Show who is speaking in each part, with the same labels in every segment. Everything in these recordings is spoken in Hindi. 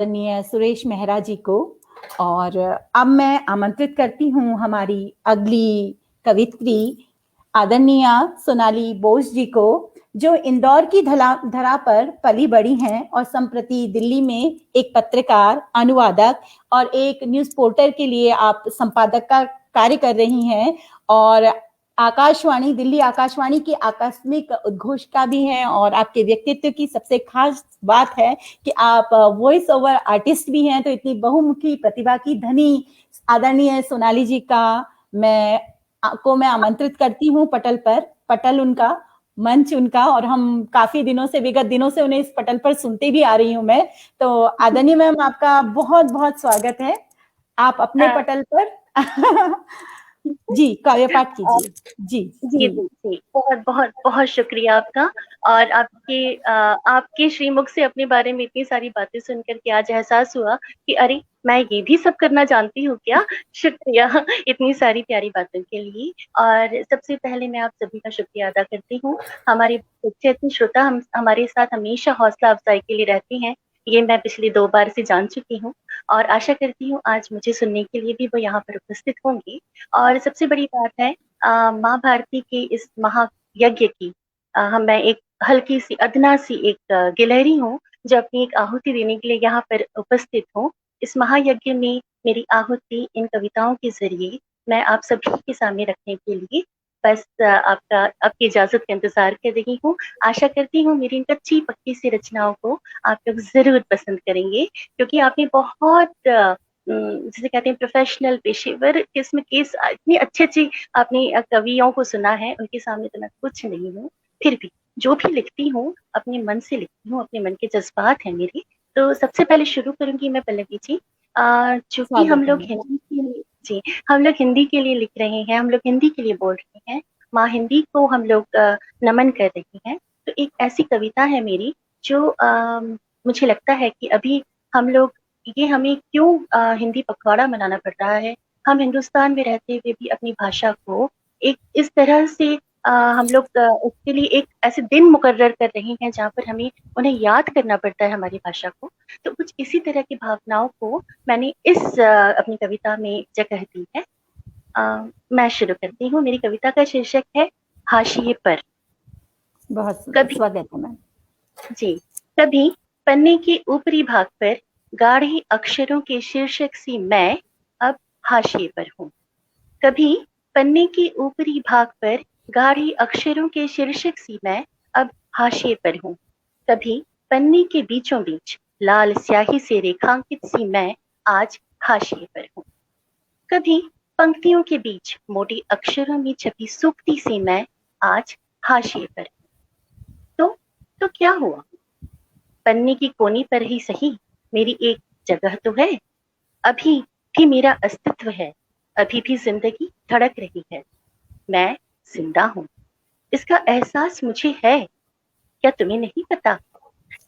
Speaker 1: आदरणीय सुरेश मेहरा जी को। और अब मैं आमंत्रित करती हूँ हमारी अगली कवित्री आदरणीय सोनाली बोस जी को, जो इंदौर की धरा पर पली बड़ी हैं और संप्रति दिल्ली में एक पत्रकार, अनुवादक और एक न्यूज पोर्टर के लिए आप संपादक का कार्य कर रही हैं, और आकाशवाणी, दिल्ली आकाशवाणी की आकस्मिक उद्घोषका भी हैं। और आपके व्यक्तित्व की सबसे खास बात है कि आप वॉइस ओवर आर्टिस्ट भी हैं। तो इतनी बहुमुखी प्रतिभा की धनी आदरणीय सोनाली जी का मैं आमंत्रित करती हूँ पटल पर। पटल उनका, मंच उनका, और हम काफी दिनों से, विगत दिनों से उन्हें इस पटल पर सुनते भी आ रही हूँ मैं। तो आदरणीय मैम, आपका बहुत बहुत स्वागत है। आप अपने पटल पर जी काव्य पाठ कीजिए। जी
Speaker 2: जी जी जी, बहुत बहुत बहुत शुक्रिया आपका। और आपके श्रीमुख से अपने बारे में इतनी सारी बातें सुनकर के आज एहसास हुआ कि अरे, मैं ये भी सब करना जानती हूँ क्या। शुक्रिया इतनी सारी प्यारी बातों के लिए। और सबसे पहले मैं आप सभी का शुक्रिया अदा करती हूँ। हमारे अच्छे अच्छे श्रोता हमारे साथ हमेशा हौसला अफजाई के लिए रहते हैं, ये मैं पिछली 2 बार से जान चुकी हूँ। और आशा करती हूँ आज मुझे सुनने के लिए भी वो यहाँ पर उपस्थित होंगी। और सबसे बड़ी बात है, माँ भारती के इस महायज्ञ की मैं एक हल्की सी अदना सी एक गिलहरी हूँ, जो अपनी एक आहुति देने के लिए यहाँ पर उपस्थित हूँ। इस महायज्ञ में मेरी आहुति इन कविताओं के जरिए मैं आप सभी के सामने रखने के लिए बस आपकी इजाजत का इंतजार कर रही हूँ। आशा करती हूँ मेरी इन कच्ची पक्की सी रचनाओं को आप लोग जरूर पसंद करेंगे, क्योंकि आपने बहुत जिसे कहते हैं प्रोफेशनल, पेशेवर किस्म के इतनी अच्छी अच्छी आपने कवियों को सुना है। उनके सामने तो मैं कुछ नहीं हूँ, फिर भी जो भी लिखती हूँ अपने मन से लिखती हूँ, अपने मन के जज्बात हैं मेरे। तो सबसे पहले शुरू करूंगी मैं पल्लवी जी। चूंकि हम लोग हिंदी के लिए, जी, हम लोग हिंदी के लिए लिख रहे हैं, हम लोग हिंदी के लिए बोल रहे हैं, माँ हिंदी को हम लोग नमन कर रहे हैं। तो एक ऐसी कविता है मेरी जो मुझे लगता है कि अभी हम लोग, ये हमें क्यों हिंदी पखवाड़ा मनाना पड़ रहा है। हम हिंदुस्तान में रहते हुए भी अपनी भाषा को एक इस तरह से हम लोग उसके लिए एक ऐसे दिन मुकर्रर कर रहे हैं जहाँ पर हमें उन्हें याद करना पड़ता है हमारी भाषा को। तो कुछ इसी तरह की भावनाओं को मैंने इस अपनी कविता में जगह दी है। मैं शुरू करती हूँ। मेरी कविता का शीर्षक है हाशिए पर।
Speaker 1: बहुत स्वागत है मैम।
Speaker 2: जी, कभी पन्ने के ऊपरी भाग पर गाढ़े अक्षरों के शीर्षक सी मैं अब हाशिए पर हूँ। कभी पन्ने के ऊपरी भाग पर गाढ़े अक्षरों के शीर्षक सी मैं अब हाशिए पर हूँ। कभी पन्ने के बीचों बीच लाल स्याही से रेखांकित सी मैं आज हाशिए पर हूँ। कभी पंक्तियों के बीच मोटी अक्षरों में छपी सूक्ति सी मैं आज हाशिए पर हूँ। तो क्या हुआ, पन्ने की कोनी पर ही सही मेरी एक जगह तो है। अभी भी मेरा अस्तित्व है, अभी भी जिंदगी धड़क रही है। मैं जिंदा हूँ, इसका एहसास मुझे है। क्या तुम्हें नहीं पता,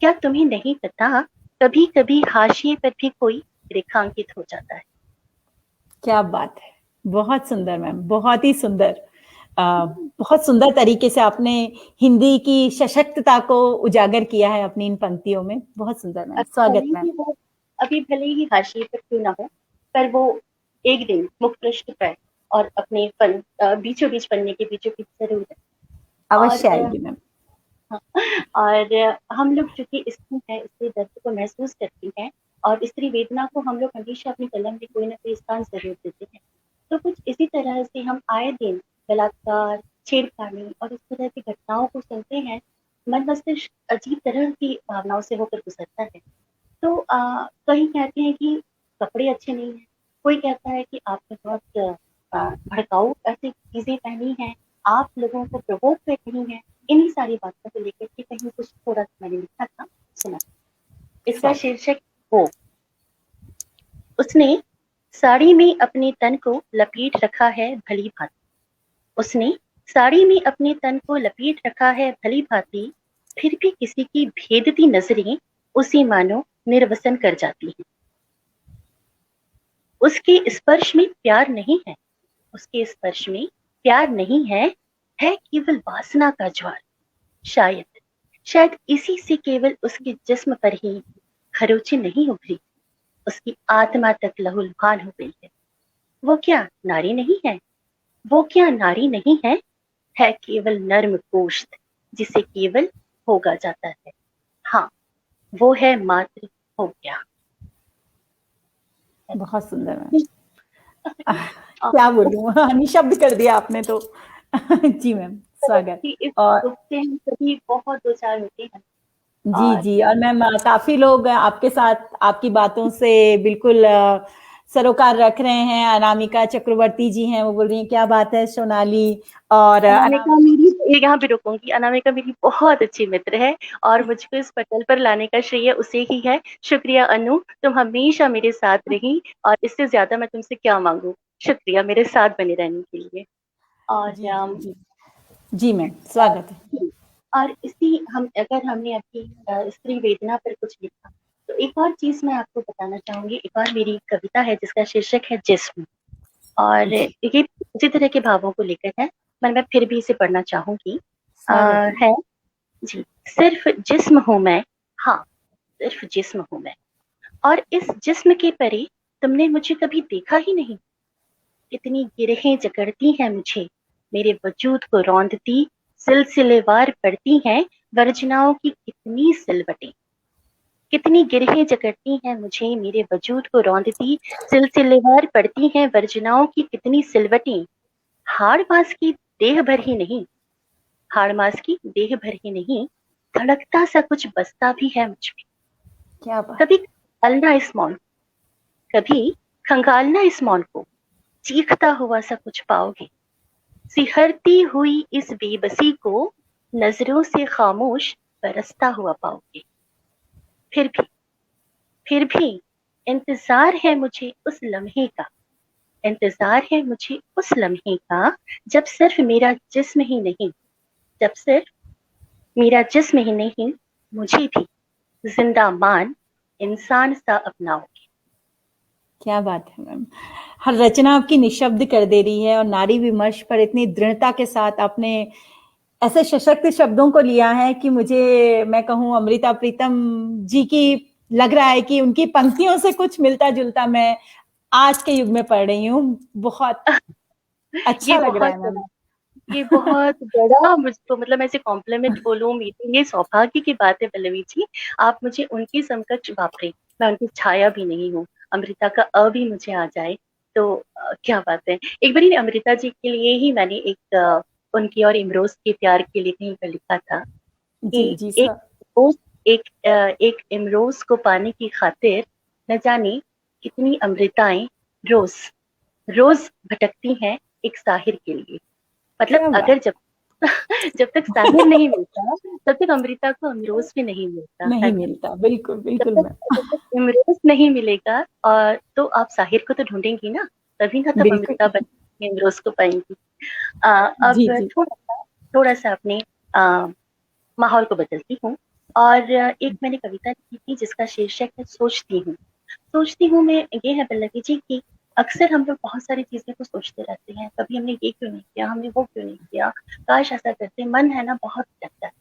Speaker 2: क्या तुम्हें नहीं पता, कभी कभी हाशिए पर भी कोई रेखांकित हो जाता है।
Speaker 1: क्या बात है, बहुत सुंदर मैम, बहुत ही सुंदर। बहुत सुंदर तरीके से आपने हिंदी की सशक्तता को उजागर किया है अपनी इन पंक्तियों में। बहुत सुंदर मैम, स्वागत मैम।
Speaker 2: अभी भले ही हाशिए पर क्यों ना हो, पर वो एक दिन मुख पृष्ठ पर और अपने बीचों बीच पन्ने के बीचों बीच जरूर है।
Speaker 1: अवश्य आएगी मैम।
Speaker 2: और हम लोग चूंकि स्त्री है, स्त्री दर्द को महसूस करती हैं, और स्त्री वेदना को हम लोग हमेशा अपनी कलम में कोई ना कोई स्थान जरूर देते हैं। तो कुछ इसी तरह से हम आए दिन बलात्कार, छेड़खानी और इस तरह की घटनाओं को सुनते हैं। मन मस्तिष्क अजीब तरह की भावनाओं से होकर गुजरता है। तो कहीं कहते हैं कि कपड़े अच्छे नहीं है, कोई कहता है कि आपने बहुत भड़काऊ ऐसी चीजें पहनी हैं, आप लोगों को प्रवोक कर रही हैं। इन्हीं सारी बातों को लेकर के कहीं कुछ थोड़ा मैंने लिखा था, सुना। इसका शीर्षक हो। उसने साड़ी में अपने तन को लपेट रखा है भली भांति। उसने साड़ी में अपने तन को लपेट रखा है भली भांति, फिर भी किसी की भेदती नजरें उसे मानो निर्वसन कर जाती हैं। उसके स्पर्श में प्यार नहीं है, उसके स्पर्श में प्यार नहीं है, है केवल वासना का ज्वार। शायद इसी से केवल उसके जिस्म पर ही खरोंचे नहीं उभरी, उसकी आत्मा तक लहूलुहान हो गई है। वो क्या नारी नहीं है? वो क्या नारी नहीं है केवल नर्म गोश्त जिसे केवल भोगा जाता है। हाँ, वो है मात्र हो गया।
Speaker 1: बहुत सुंदर मैम। क्या बोलूं, निशब्द कर दिया आपने तो। जी मैम, स्वागत।
Speaker 2: इस
Speaker 1: और
Speaker 2: दुख से हम सभी बहुत दो चार होते हैं।
Speaker 1: जी
Speaker 2: और
Speaker 1: जी, और मैम काफी लोग आपके साथ आपकी बातों से बिल्कुल सरोकार रख रहे हैं। अनामिका चक्रवर्ती जी हैं, वो बोल रही हैं क्या बात है सोनाली। और
Speaker 2: अनामिका मेरी, यहाँ पे रुकूंगी, अनामिका मेरी बहुत अच्छी मित्र है और मुझको इस पटल पर लाने का श्रेय उसे ही है। शुक्रिया अनु, तुम हमेशा मेरे साथ रही और इससे ज्यादा मैं तुमसे क्या मांगू। शुक्रिया मेरे साथ बने रहने के लिए। और
Speaker 1: जी जी जी जी मैम, स्वागत है।
Speaker 2: और इसी हम अगर हमने अपनी स्त्री वेदना पर कुछ लिखा, तो एक और चीज मैं आपको बताना चाहूंगी। एक और मेरी कविता है जिसका शीर्षक है जिस्म, और
Speaker 1: जी,
Speaker 2: ये उसी तरह के भावों को लेकर है, पर मैं फिर भी इसे पढ़ना चाहूंगी।
Speaker 1: स्वागत है।
Speaker 2: है जी, सिर्फ जिस्म हूं मैं, हाँ सिर्फ जिस्म हूं मैं, और इस जिस्म के परे तुमने मुझे कभी देखा ही नहीं। कितनी गिरहें जकड़ती हैं मुझे, मेरे वजूद को रौंदती सिलसिलेवार पड़ती हैं वर्जनाओं की कितनी सिलवटें। कितनी गिरहें जकड़ती हैं मुझे, मेरे वजूद को रौंदती सिलसिलेवार पड़ती हैं वर्जनाओं की कितनी सिलवटें। हाड़ मास की देह भर ही नहीं, हाड़ मास की देह भर ही नहीं, धड़कता सा कुछ बसता भी है मुझ में।
Speaker 1: क्या बात।
Speaker 2: कभी खंगालना इस मौन, कभी खंगालना इस मौन को, चीखता हुआ सा कुछ पाओगे। सिहरती हुई इस बेबसी को नजरों से खामोश बरसता हुआ पाओगे। फिर भी, फिर भी इंतजार है मुझे उस लम्हे का, इंतजार है मुझे उस लम्हे का, जब सिर्फ मेरा जिस्म ही नहीं, जब सिर्फ मेरा जिस्म ही नहीं, मुझे भी जिंदा मान इंसान सा अपनाओगे।
Speaker 1: क्या बात है मैम, हर रचना आपकी निशब्द कर दे रही है। और नारी विमर्श पर इतनी दृढ़ता के साथ आपने ऐसे सशक्त शब्दों को लिया है कि मुझे, मैं कहूँ अमृता प्रीतम जी की, लग रहा है कि उनकी पंक्तियों से कुछ मिलता जुलता मैं आज के युग में पढ़ रही हूँ। बहुत
Speaker 2: ये
Speaker 1: अच्छा लग रहा
Speaker 2: बहुत
Speaker 1: है मैम।
Speaker 2: बड़ा, ये बहुत बड़ा मुझको, मतलब मैं इसे कॉम्प्लीमेंट बोलूं, मेरे लिए सौभाग्य की बात है पल्लवी जी। आप मुझे उनकी समकक्ष, बाप रे, मैं उनकी छाया भी नहीं हूँ। अमृता का अ भी मुझे आ जाए तो क्या बात है। एक बार अमृता जी के लिए ही मैंने एक उनकी और इमरोज के प्यार के लिए कहीं पर लिखा था
Speaker 1: जी
Speaker 2: कि
Speaker 1: जी
Speaker 2: एक रोज, एक इमरोज को पाने की खातिर न जाने कितनी अमृताएं रोज रोज भटकती हैं एक साहिर के लिए। मतलब
Speaker 1: क्या बात।
Speaker 2: अगर जब जब तक साहिर नहीं मिलता, तब तक अमृता को अमरोज भी नहीं मिलता है
Speaker 1: नहीं
Speaker 2: ना।
Speaker 1: मिलता, बिल्कुल
Speaker 2: जब
Speaker 1: बिल्कुल
Speaker 2: तक
Speaker 1: मैम।
Speaker 2: जब तक इमरोज नहीं मिलेगा, और तो आप साहिर को तो ढूंढेंगी ना, तभी ना तब
Speaker 1: बिल्कुल।
Speaker 2: अमृता बन इमरोज को पाएंगी। अब
Speaker 1: जी जी
Speaker 2: थोड़ा सा अपने माहौल को बदलती हूँ। और एक मैंने कविता लिखी थी जिसका शीर्षक है सोचती हूँ। सोचती हूँ मैं, ये है पल्लवी जी की अक्सर हम लोग बहुत सारी चीजें को सोचते रहते हैं, कभी हमने ये क्यों नहीं किया, हमने वो क्यों नहीं किया, काश ऐसा करते, मन है ना बहुत लगता है।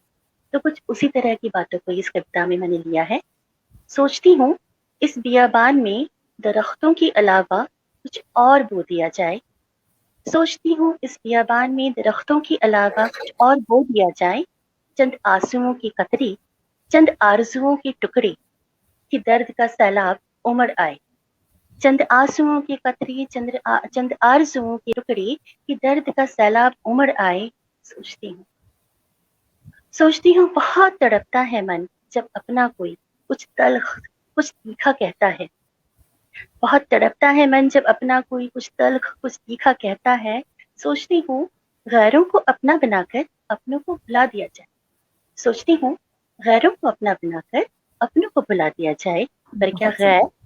Speaker 2: तो कुछ उसी तरह की बातों को इस कविता में मैंने लिया है। सोचती हूँ इस बियाबान में दरख्तों के अलावा कुछ और बो दिया जाए। सोचती हूँ इस बियाबान में दरख्तों के अलावा कुछ और बो दिया जाए। चंद आंसुओं की कतरी, चंद आरजुओं के टुकड़े, कि दर्द का सैलाब उमड़ आए। चंद आंसुओं की कतरी, चंद आरजुओं के टुकड़े, कि दर्द का सैलाब उमड़ आए। सोचती हूँ, सोचती हूँ बहुत तड़पता है मन जब अपना कोई कुछ तल्ख कुछ तीखा कहता है। बहुत तड़पता है मन जब अपना कोई कुछ तल्ख कुछ तीखा कहता है। सोचती हूँ गैरों को अपना बनाकर अपनों को भुला दिया जाए। सोचती हूँ गैरों को अपना बनाकर अपनों को भुला दिया जाए। पर क्या
Speaker 1: बहुत
Speaker 2: गैर
Speaker 1: सुंदर।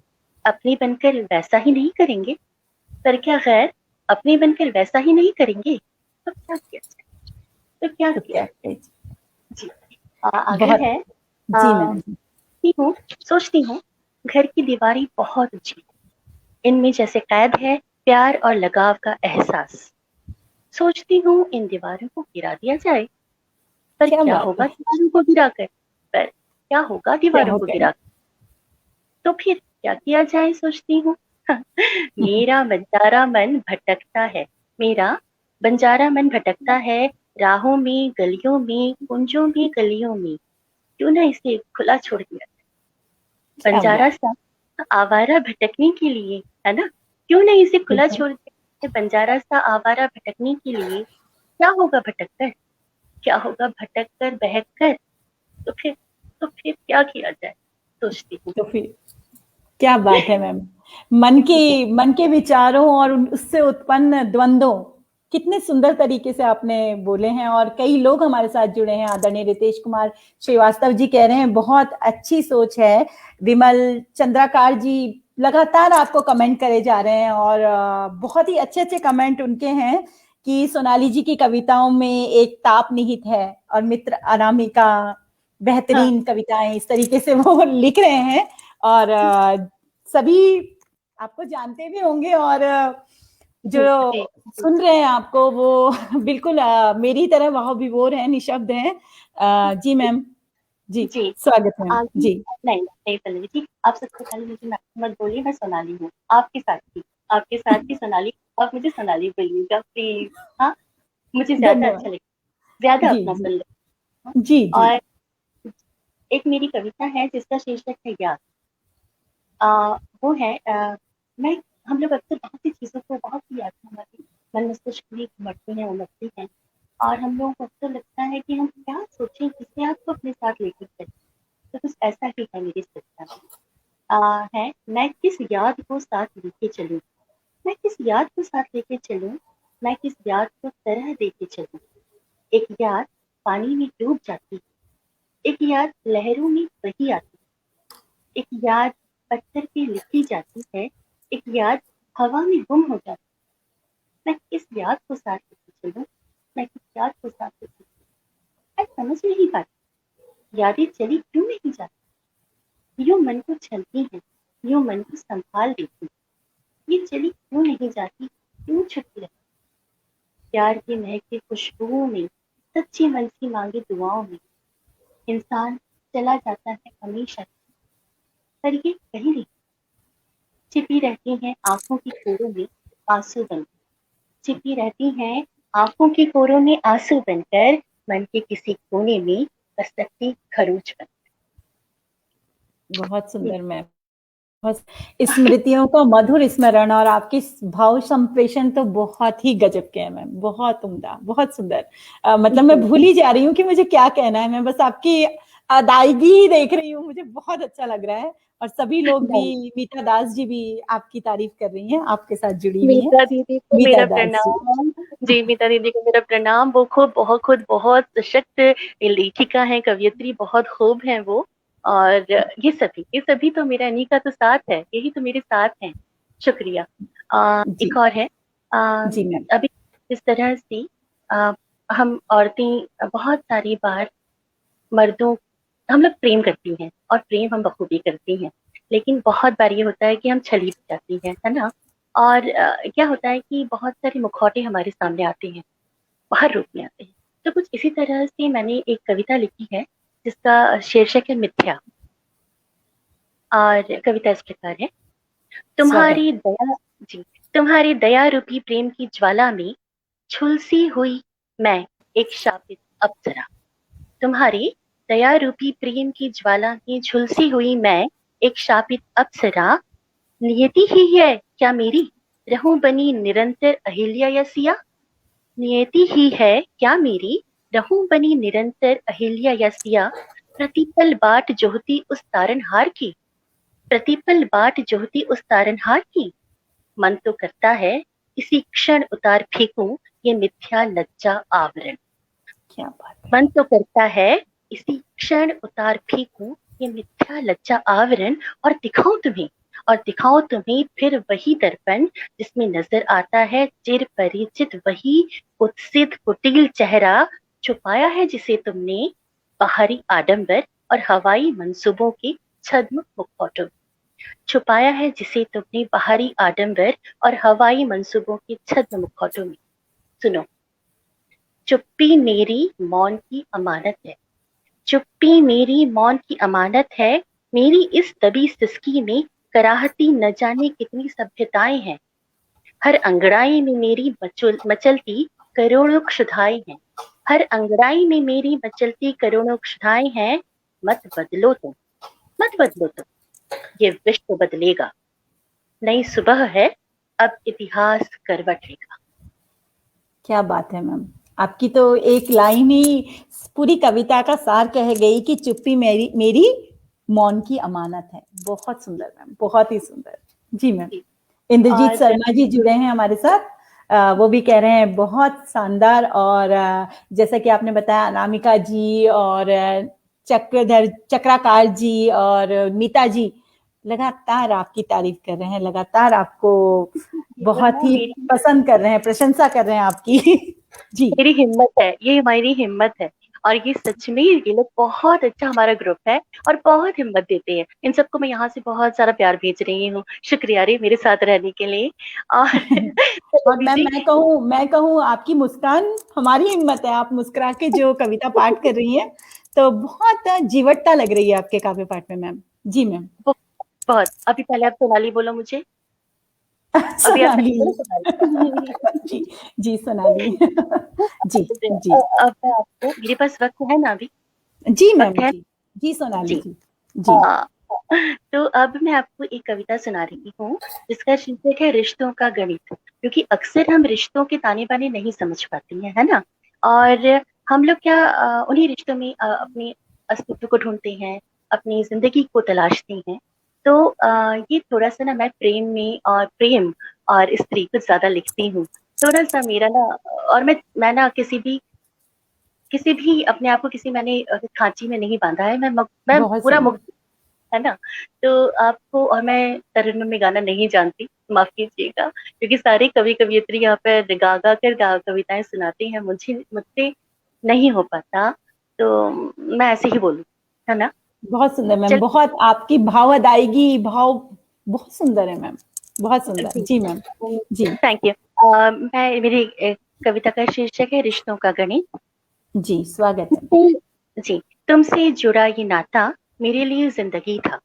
Speaker 2: अपने बनकर वैसा ही नहीं करेंगे? पर क्या गैर अपने बनकर वैसा ही नहीं करेंगे? तो क्या किया जाए? तो क्या
Speaker 1: तो
Speaker 2: किया
Speaker 1: क्या
Speaker 2: जाए?
Speaker 1: कहें?
Speaker 2: जी, आगे
Speaker 1: बहुत।
Speaker 2: है।
Speaker 1: जी मैम।
Speaker 2: सोचती हूँ, सोचती हूँ घर की दीवारें बहुत ऊंची, इनमें जैसे कैद है प्यार और लगाव का एहसास। सोचती हूँ इन दीवारों को गिरा दिया जाए। पर
Speaker 1: क्या
Speaker 2: क्या
Speaker 1: बात
Speaker 2: होगा
Speaker 1: है।
Speaker 2: दीवारों को गिराकर? पर क्या होगा
Speaker 1: क्या
Speaker 2: दीवारों
Speaker 1: हो
Speaker 2: को
Speaker 1: गया।
Speaker 2: गिराकर? तो फिर क्या किया जाए सोचती हूँ। मेरा बंजारा मन भटकता है, मेरा बंजारा मन भटकता है, राहों में, गलियों में, कुंजों में, गलियों में, क्यों ना इसे खुला छोड़ दिया जाए।
Speaker 1: क्या
Speaker 2: बंजारा
Speaker 1: बात
Speaker 2: सा आवारा भटकने के लिए, है ना, क्यों नहीं इसे खुला
Speaker 1: है।
Speaker 2: छोड़ दिया। बंजारा सा आवारा भटकने के लिए, क्या होगा भटक कर, क्या होगा भटक कर बहक कर, तो फिर क्या किया जाए सोचती हूँ।
Speaker 1: तो फिर क्या बात है मैम, मन के विचारों और उससे उत्पन्न द्वंद्वों कितने सुंदर तरीके से आपने बोले हैं। और कई लोग हमारे साथ जुड़े हैं। आदरणीय रितेश कुमार श्रीवास्तव जी कह रहे हैं बहुत अच्छी सोच है। विमल चंद्राकार जी लगातार आपको कमेंट करे जा रहे हैं और बहुत ही अच्छे अच्छे कमेंट उनके हैं कि सोनाली जी की कविताओं में एक ताप निहित है और मित्र अनामिका
Speaker 2: हाँ,
Speaker 1: बेहतरीन कविताएं, इस तरीके से वो लिख रहे हैं। और सभी आपको जानते भी होंगे और
Speaker 2: जी
Speaker 1: जो
Speaker 2: जी
Speaker 1: सुन रहे हैं आपको वो बिल्कुल मेरी तरह वह विभोर है, निशब्द है। जी मैम, जी
Speaker 2: जी।
Speaker 1: स्वागत है मैम
Speaker 2: आगे
Speaker 1: जी।
Speaker 2: नहीं पल्लवी जी, आप सबसे पहले मुझे मैम मत बोलिए, मैं सोनाली हूँ, आपके साथ ही सोनाली, आप मुझे सोनाली बोलिएगा प्लीज। हाँ, मुझे ज्यादा अच्छा
Speaker 1: धन्यवाद।
Speaker 2: लगेगा, ज्यादा
Speaker 1: जी
Speaker 2: अपना
Speaker 1: जी
Speaker 2: सुन ले। हाँ?
Speaker 1: जी जी।
Speaker 2: और एक मेरी कविता है जिसका शीर्षक है याद। वो है मैं हम लोग अक्सर बहुत सी चीजों को, बहुत सी यादें हमारे मन मस्तिष्क में घुमड़ती हैं, उमड़ती हैं, और हम लोगों को अक्सर लगता है कि हम क्या सोचें, किस याद को अपने साथ लेकर चलें। तो कुछ ऐसा ही है मेरी कविता में। है, मैं किस याद को साथ लेके चलूं, मैं किस याद को साथ लेके चलूं, मैं किस याद को तरह देके चलूं। एक याद पानी में डूब जाती, एक याद लहरों में बही आती, एक याद पत्थर पे लिखी जाती है, एक याद हवा में गुम हो जाती। मैं किस याद को साथ लेके चलूं, मैं किस याद को साथ लेके चलूं। मैं समझ नहीं पाती यादें चली क्यों नहीं जाती, यूं मन को छलती हैं, यूं मन को संभाल देती, ये चली क्यों नहीं जाती, क्यों छुपी रहती। प्यार की महकती खुशबुओं में, सच्ची मन की मांगी दुआओं में, इंसान चला जाता है हमेशा, पर ये कहीं नहीं, छिपी रहती हैं आंखों की कोरों में आंसू बन, छिपी रहती हैं आंखों की कोरों में आंसू बनकर, मन के किसी कोने में बस सकती खरोच बन।
Speaker 1: बहुत सुंदर मैम, बस स्मृतियों का मधुर स्मरण और आपकी भाव संप्रेषण तो बहुत ही गजब के हैं मैम, बहुत उम्दा, बहुत सुंदर। मतलब मैं भूल ही जा रही हूँ कि मुझे क्या कहना है, मैं बस आपकी अदायगी ही देख रही हूँ, मुझे बहुत अच्छा लग रहा है। और सभी लोग भी, मीता दास जी भी आपकी तारीफ कर रही हैं, आपके साथ जुड़ी हुई हैं।
Speaker 2: मीता दीदी को
Speaker 1: मीता
Speaker 2: मेरा
Speaker 1: दास जी,
Speaker 2: प्रणाम। जी, मीता दीदी को मेरा प्रणाम। वो खुद बहुत सशक्त लेखिका हैं, कवयित्री बहुत खूब हैं वो। और ये सभी तो मेरा इन्हीं का तो साथ है, यही तो मेरे साथ हैं। शुक्रिया।
Speaker 1: जी
Speaker 2: एक और है,
Speaker 1: जी मैम।
Speaker 2: अभी इस तरह से अ, हम औरतें बहुत सारी बार मर्दों, हम लोग प्रेम करती हैं और प्रेम हम बखूबी करती हैं, लेकिन बहुत बार ये होता है कि हम छली जाती हैं, है ना। और क्या होता है कि बहुत सारे मुखौटे हमारे सामने आते हैं, हर रूप में आते हैं। तो कुछ इसी तरह से मैंने एक कविता लिखी है जिसका शीर्षक है मिथ्या। और कविता इस प्रकार है।
Speaker 1: स्वागत।
Speaker 2: तुम्हारी दया, जी, तुम्हारी दया रूपी प्रेम की ज्वाला में झुलसी हुई मैं एक शापित अप्सरा। तुम्हारी दया रूपी प्रेम की ज्वाला में झुलसी हुई मैं एक शापित अप्सरा। नियति ही है क्या मेरी, रहूं बनी निरंतर अहिल्या या सिया। नियति ही है क्या मेरी, रहूं बनी निरंतर अहिल्या या सिया। प्रतिपल बाट जोहती उस तारनहार की, प्रतिपल बाट जोहती उस तारनहार की। मन तो करता है इसी क्षण उतार फेंकूं ये मिथ्या लज्जा आवरण।
Speaker 1: क्या बात है।
Speaker 2: मन तो करता है इसी क्षण उतार फेंकूं ये मिथ्या लज्जा आवरण, और दिखाऊं तुम्हें फिर वही दर्पण जिसमें नजर आता है चिर परिचित वही कुत्सित कुटिल चेहरा। छुपाया है जिसे तुमने बाहरी आडंबर और हवाई मंसूबों के छद्म मुखौटों, छुपाया है जिसे तुमने बाहरी आडंबर और हवाई मंसूबों के छद्म मुखौटों में। सुनो, चुप्पी मेरी मौन की अमानत है, चुप्पी मेरी मौन की अमानत है। मेरी इस दबी सिसकी में कराहती न जाने कितनी सभ्यताएं हैं। हर अंगड़ाई में मेरी मचलती करोड़ों क्षुधाएं हैं। हर अंगड़ाई में मेरी मचलती करोड़ों क्षुधाएं हैं। मत बदलो तुम, मत बदलो तुम, ये विश्व बदलेगा। नई सुबह है, अब इतिहास करवट लेगा।
Speaker 1: क्या बात है मैम, आपकी तो एक लाइन ही पूरी कविता का सार कह गई कि चुप्पी मेरी मेरी मौन की अमानत है। बहुत सुंदर मैम, बहुत ही सुंदर। जी मैम। इंद्रजीत
Speaker 2: और
Speaker 1: शर्मा जी जुड़े हैं हमारे साथ। वो भी कह रहे हैं बहुत शानदार। और जैसा कि आपने बताया, अनामिका जी और चक्राकार जी और मीता जी लगातार आपकी तारीफ कर रहे हैं, लगातार आपको बहुत ही
Speaker 2: मेरी
Speaker 1: पसंद कर रहे हैं, प्रशंसा कर रहे हैं आपकी। जी
Speaker 2: मेरी हिम्मत है, ये हमारी हिम्मत है। और ये सच में ये लोग बहुत अच्छा हमारा ग्रुप है और बहुत हिम्मत देते हैं। इन सबको मैं यहाँ से बहुत सारा प्यार भेज रही हूँ। शुक्रिया रे मेरे साथ रहने के लिए। और
Speaker 1: और मैम मैं कहूँ आपकी मुस्कान हमारी हिम्मत है। आप मुस्कुरा के जो कविता पाठ कर रही हैं तो बहुत जीवटता लग रही है आपके काव्य पाठ में मैम। जी मैम।
Speaker 2: बहुत। अभी पहले आप सोनाली बोलो मुझे। अभी आप
Speaker 1: सोनाली।
Speaker 2: बोलो सोनाली।
Speaker 1: जी जी सोनाली। जी जी
Speaker 2: अब मैं आपको, मेरे पास वक्त है ना अभी?
Speaker 1: जी मैम।
Speaker 2: वक्त है?
Speaker 1: जी जी सोनाली
Speaker 2: जी।
Speaker 1: जी जी।
Speaker 2: हाँ, तो अब मैं आपको एक कविता सुना रही हूँ जिसका शीर्षक है रिश्तों का गणित। क्योंकि अक्सर हम रिश्तों के ताने बाने नहीं समझ पाते हैं, है ना? और हम लोग क्या उन्हीं रिश्तों में अपने अस्तित्व को ढूंढते हैं, अपनी जिंदगी को तलाशते हैं। तो ये थोड़ा सा ना, मैं प्रेम और स्त्री कुछ ज्यादा लिखती हूँ। थोड़ा सा मेरा ना, और मैं ना किसी भी अपने आप को किसी मैंने खांची में नहीं बांधा है। मैं
Speaker 1: बहुत
Speaker 2: पूरा
Speaker 1: सुंदर।
Speaker 2: मुक्त, है ना? तो आपको, और मैं तरन्नुम में गाना नहीं जानती, माफ कीजिएगा, क्योंकि सारे कवि कवियत्री यहाँ पर गा कविताएं सुनाते हैं, मुझसे नहीं हो पाता। तो मैं ऐसे ही बोलूँ, है ना?
Speaker 1: बहुत सुंदर मैम,
Speaker 2: चल।
Speaker 1: बहुत आपकी भाव अदायगी, भाव बहुत सुंदर है मैम, बहुत सुंदर।
Speaker 2: जी,
Speaker 1: जी मैम। जी
Speaker 2: थैंक यू। मैं मेरी कविता का शीर्षक है रिश्तों का गणित।
Speaker 1: जी स्वागत है।
Speaker 2: जी। तुमसे जुड़ा ये नाता मेरे लिए जिंदगी था।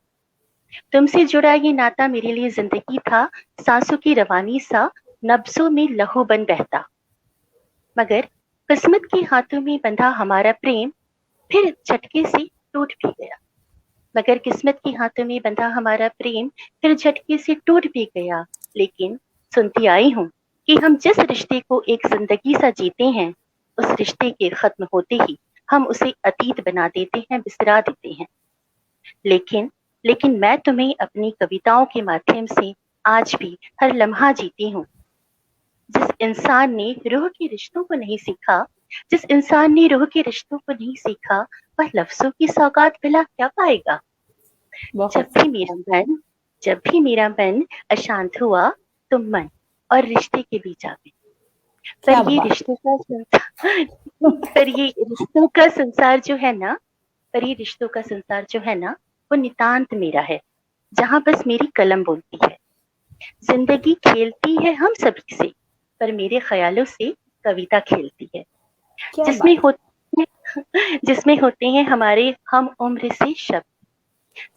Speaker 2: तुमसे जुड़ा ये नाता मेरे लिए जिंदगी था। सांसों की रवानी सा नब्जों में लहू बन बहता। मगर किस्मत के हाथों में बंधा हमारा प्रेम फिर झटके से टूट भी गया। मगर किस्मत के हाथों में बंधा हमारा प्रेम फिर झटके से टूट भी गया। लेकिन सुनती आई हूँ कि हम जिस रिश्ते को एक जिंदगी सा जीते हैं, उस रिश्ते के खत्म होते ही हम उसे अतीत बना देते हैं, बिसरा देते हैं। लेकिन लेकिन मैं तुम्हें अपनी कविताओं के माध्यम से आज भी हर लम्हा जीती हूँ। जिस इंसान ने रूह के रिश्तों को नहीं सीखा, जिस इंसान ने रूह के रिश्तों को नहीं सीखा, वह लफ्जों की सौगात भला क्या पाएगा? जब
Speaker 1: बहुत
Speaker 2: भी मेरा मन जब भी मेरा मन अशांत हुआ, तो मन और रिश्ते के बीच आ गए।
Speaker 1: क्या
Speaker 2: पर ये
Speaker 1: बात।
Speaker 2: रिश्तों का संसार पर ये रिश्तों का संसार जो है ना पर ये रिश्तों का संसार जो है ना, वो नितांत मेरा है, जहाँ बस मेरी कलम बोलती है। जिंदगी खेलती है हम सभी से, पर मेरे ख्यालों से कविता खेलती है।
Speaker 1: क्या
Speaker 2: जिसमें
Speaker 1: बात।
Speaker 2: होते जिसमें होते हैं हमारे हम उम्र से शब्द,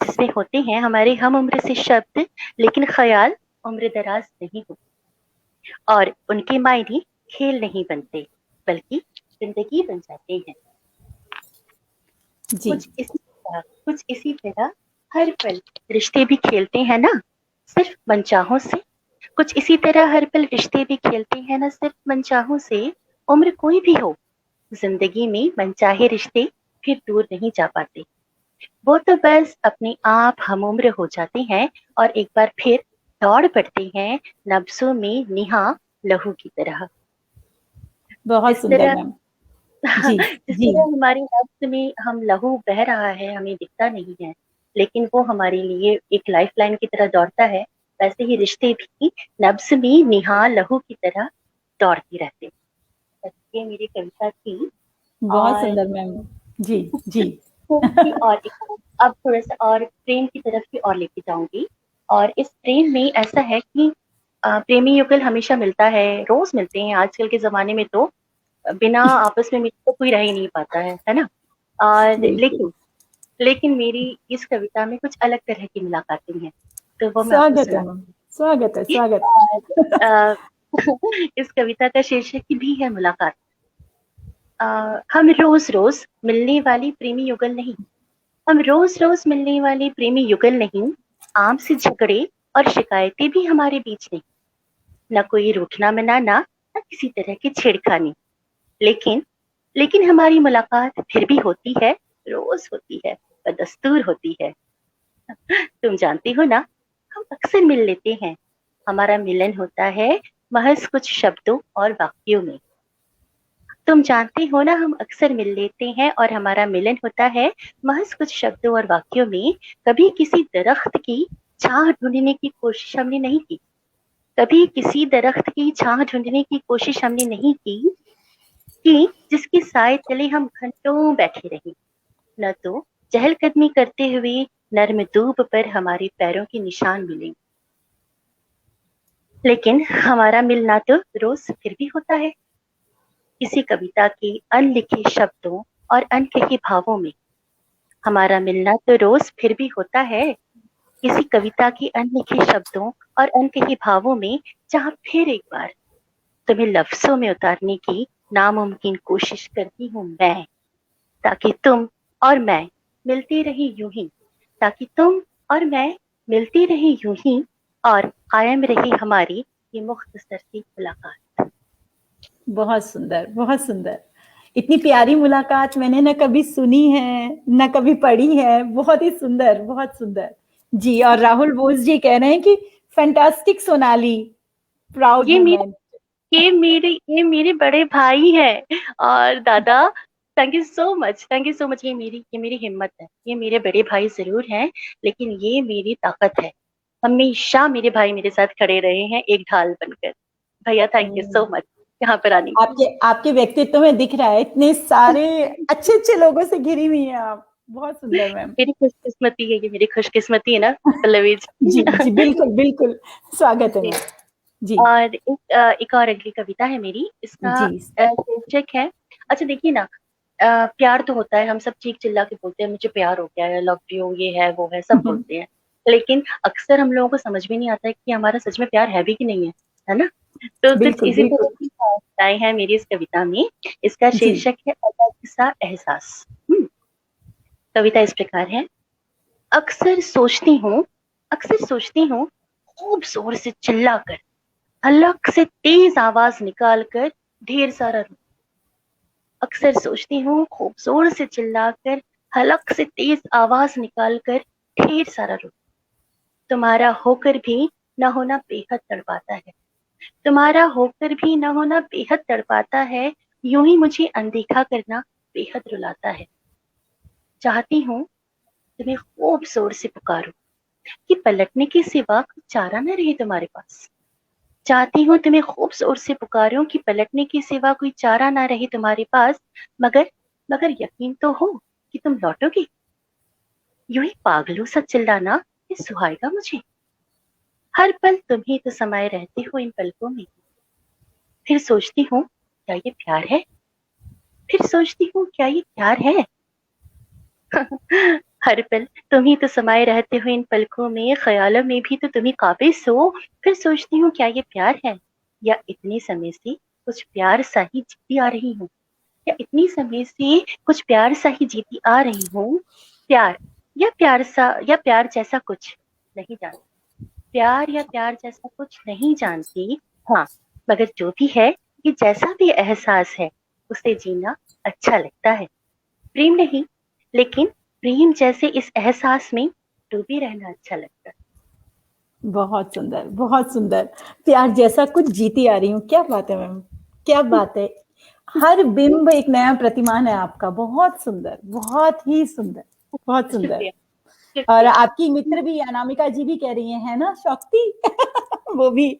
Speaker 2: जिसमें होते हैं हमारे हम उम्र से शब्द, लेकिन ख्याल उम्र दराज नहीं होते। और उनके मायने खेल नहीं बनते, बल्कि जिंदगी बन जाते हैं।
Speaker 1: जी
Speaker 2: कुछ इसी तरह हर पल रिश्ते भी खेलते हैं ना, सिर्फ मनचाहों से। कुछ इसी तरह हर पल रिश्ते भी खेलते हैं ना, सिर्फ मनचाहों से। उम्र कोई भी हो, जिंदगी में मनचाहे रिश्ते फिर दूर नहीं जा पाते। वो तो बस अपने आप हम उम्र हो जाते हैं और एक बार फिर दौड़ पड़ते हैं नब्जों में निहा लहू की तरह।
Speaker 1: बहुत
Speaker 2: जिस
Speaker 1: सुंदर
Speaker 2: तरह
Speaker 1: मैम। जी
Speaker 2: जिस
Speaker 1: जी।
Speaker 2: तरह हमारी नब्ज में हम लहू बह रहा है, हमें दिखता नहीं है, लेकिन वो हमारे लिए एक लाइफ लाइन की तरह दौड़ता है। वैसे ही रिश्ते भी नब्ज में निहा लहू की तरह दौड़ती रहते हैं। बस ये मेरी कविता थी।
Speaker 1: बहुत
Speaker 2: और
Speaker 1: सुंदर मैम। जी जी।
Speaker 2: अब थोड़ा सा और प्रेम की तरफ की और लेके जाऊंगी। और इस प्रेम में ऐसा है कि प्रेमी युगल हमेशा मिलता है, रोज मिलते हैं आजकल के जमाने में। तो बिना आपस में मिले तो कोई रह ही नहीं पाता है ना? और
Speaker 1: बिल्कुल।
Speaker 2: लेकिन लेकिन मेरी इस कविता में कुछ अलग तरह की मुलाकातें हैं, तो वो मैं आपको
Speaker 1: स्वागत है
Speaker 2: सुना।
Speaker 1: मैम, स्वागत है, स्वागत
Speaker 2: और,
Speaker 1: है।
Speaker 2: इस कविता का शीर्षक भी है मुलाकात। हम रोज रोज मिलने वाली प्रेमी युगल नहीं, हम रोज रोज मिलने वाली प्रेमी युगल नहीं, आम से झगड़े और शिकायतें भी हमारे बीच नहीं, न कोई रूठना मनाना, न किसी तरह की छेड़खानी, लेकिन लेकिन हमारी मुलाकात फिर भी होती है, रोज होती है, बदस्तूर होती है। तुम जानती हो ना, हम अक्सर मिल लेते हैं, हमारा मिलन होता है महज कुछ शब्दों और वाक्यों में। तुम जानते हो ना, हम अक्सर मिल लेते हैं और हमारा मिलन होता है महज कुछ शब्दों और वाक्यों में। कभी किसी दरख्त की छाह ढूंढने की कोशिश हमने नहीं की, कभी किसी दरख्त की छाह ढूंढने की कोशिश हमने नहीं की कि जिसके साए तले हम घंटों बैठे रहे। न तो चहलकदमी करते हुए नर्म धूप पर हमारे पैरों के निशान मिले, लेकिन हमारा मिलना तो रोज फिर भी होता है, किसी कविता के अनलिखे शब्दों और अनकहे भावों में। हमारा मिलना तो रोज फिर भी होता है, किसी कविता के अनलिखे शब्दों और अनकहे भावों में, जहाँ फिर एक बार तुम्हें लफ्जों में उतारने की नामुमकिन कोशिश करती हूँ मैं, ताकि तुम और मैं मिलते रहे यूं ही, ताकि तुम और मैं मिलती रहे यूं ही, और कायम रही हमारी ये मुख्तसर सी मुलाकात।
Speaker 1: बहुत सुंदर, बहुत सुंदर। इतनी प्यारी मुलाकात मैंने न कभी सुनी है, न कभी पढ़ी है। बहुत ही सुंदर, बहुत सुंदर। जी, और राहुल बोस जी कह रहे हैं कि फैंटास्टिक सोनाली, प्राउड
Speaker 2: ये मेरे
Speaker 1: मोमेंट।
Speaker 2: ये मेरे बड़े भाई हैं और दादा। Thank you so much, thank you so much. ये मेरी हिम्मत है, ये मेरे बड़े भाई जरूर हैं, लेकिन ये मेरी ताकत है। हमेशा मेरे भाई मेरे साथ खड़े रहे हैं एक ढाल बनकर। भैया थैंक यू सो मच यहाँ पर आने के
Speaker 1: आपके आपके व्यक्तित्व में दिख रहा है, इतने सारे
Speaker 2: लिए।
Speaker 1: अच्छे अच्छे लोगों से घिरी हुई हैं आप। बहुत सुंदर मैम।
Speaker 2: मेरी खुशकिस्मती है, ये मेरी खुशकिस्मती है ना पल्लवी
Speaker 1: जी
Speaker 2: जी।
Speaker 1: जी, बिल्कुल बिल्कुल। स्वागत है मैम। जी
Speaker 2: और एक और अगली कविता है मेरी, इसका
Speaker 1: जी।
Speaker 2: शीर्षक है। अच्छा देखिए ना, प्यार तो होता है, हम सब चीख चिल्ला के बोलते हैं मुझे प्यार हो गया है, लव यू, ये है वो है, सब बोलते हैं, लेकिन अक्सर हम लोगों को समझ में नहीं आता है कि हमारा सच में प्यार है भी कि नहीं है ना। तो कुछ
Speaker 1: बिल्कुल
Speaker 2: इसी तरह
Speaker 1: बिल्कुल।
Speaker 2: की कविताएं हैं मेरी इस कविता में। इसका
Speaker 1: जी
Speaker 2: शीर्षक है अलग सा एहसास। कविता इस प्रकार है। अक्सर सोचती हूँ, अक्सर सोचती हूँ, खूब जोर से चिल्लाकर, हलक से तेज आवाज निकालकर, ढेर सारा रो। अक्सर सोचती हूँ, खूब जोर से चिल्लाकर, हलक से तेज आवाज निकालकर, ढेर सारा रो। तुम्हारा होकर भी न होना बेहद तड़पाता है, तुम्हारा होकर भी न होना बेहद तड़पाता है, यूं ही मुझे अनदेखा करना बेहद रुलाता है। चाहती हूँ तुम्हें खूब जोर से पुकारूं कि पलटने के सिवा कोई चारा न रहे तुम्हारे पास। चाहती हूँ तुम्हें खूब जोर से पुकारूं कि पलटने के सिवा कोई चारा ना रहे तुम्हारे पास, मगर मगर यकीन तो हो कि तुम लौटोगे। यूं ही पागलों सा चिल्लाना ये सुहाएगा मुझे। हर पल तुम ही तो समाये रहते हो इन पलकों में। फिर सोचती हूँ क्या ये प्यार है, फिर सोचती हूँ क्या ये प्यार है। हर पल तुम ही तो समाये रहते हो इन पलकों में, ख्यालों में भी तो तुम ही काबिज हो। फिर सोचती हूँ क्या ये प्यार है, या इतने समय से कुछ प्यार सा ही जीती आ रही हूँ, या इतनी समय से कुछ प्यार सा ही जीती आ रही हूँ। प्यार या प्यार सा या प्यार जैसा कुछ नहीं जानती, प्यार या प्यार जैसा कुछ नहीं जानती। हाँ, मगर जो भी है, ये जैसा भी एहसास है, उसे जीना अच्छा लगता है। प्रेम नहीं, लेकिन प्रेम जैसे इस एहसास में डूबे रहना अच्छा लगता है।
Speaker 1: बहुत सुंदर, बहुत सुंदर। प्यार जैसा कुछ जीती आ रही हूँ, क्या बात है मैम, क्या बात है। हर बिंब एक नया प्रतिमान है आपका। बहुत सुंदर, बहुत ही सुंदर, बहुत सुंदर।
Speaker 2: शुक्रिया,
Speaker 1: और
Speaker 2: शुक्रिया।
Speaker 1: आपकी मित्र भी अनामिका जी भी कह रही है ना शक्ति। वो भी।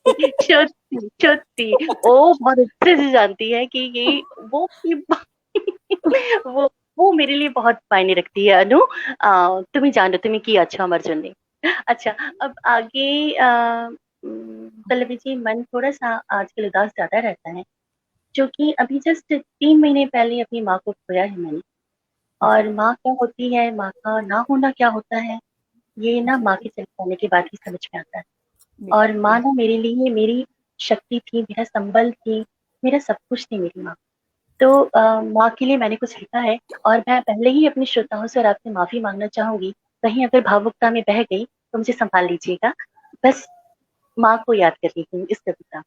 Speaker 2: सच्ची सच्ची, ओ बहुत अच्छे से जानती है कि ये वो वो वो मेरे लिए बहुत मायने रखती है अनु। तुम ही जानो तुम्हें की अच्छा अमर ने। अच्छा, अब आगे पल्लवी जी, मन थोड़ा सा आजकल उदास ज्यादा रहता है, क्योंकि अभी जस्ट 3 महीने पहले अपनी माँ को खोया है मैंने। और माँ क्या होती है, माँ का ना होना क्या होता है, ये ना माँ के चले जाने के बाद ही समझ में आता है। और माँ ना मेरे लिए मेरी शक्ति थी, मेरा संबल थी, मेरा सब कुछ थी मेरी माँ। तो माँ के लिए मैंने कुछ लिखा है और मैं पहले ही अपने श्रोताओं से और आपसे माफी मांगना चाहूंगी। कहीं अगर भावुकता में बह गई तो मुझे संभाल लीजिएगा। बस माँ को याद कर रही हूँ इस कविता।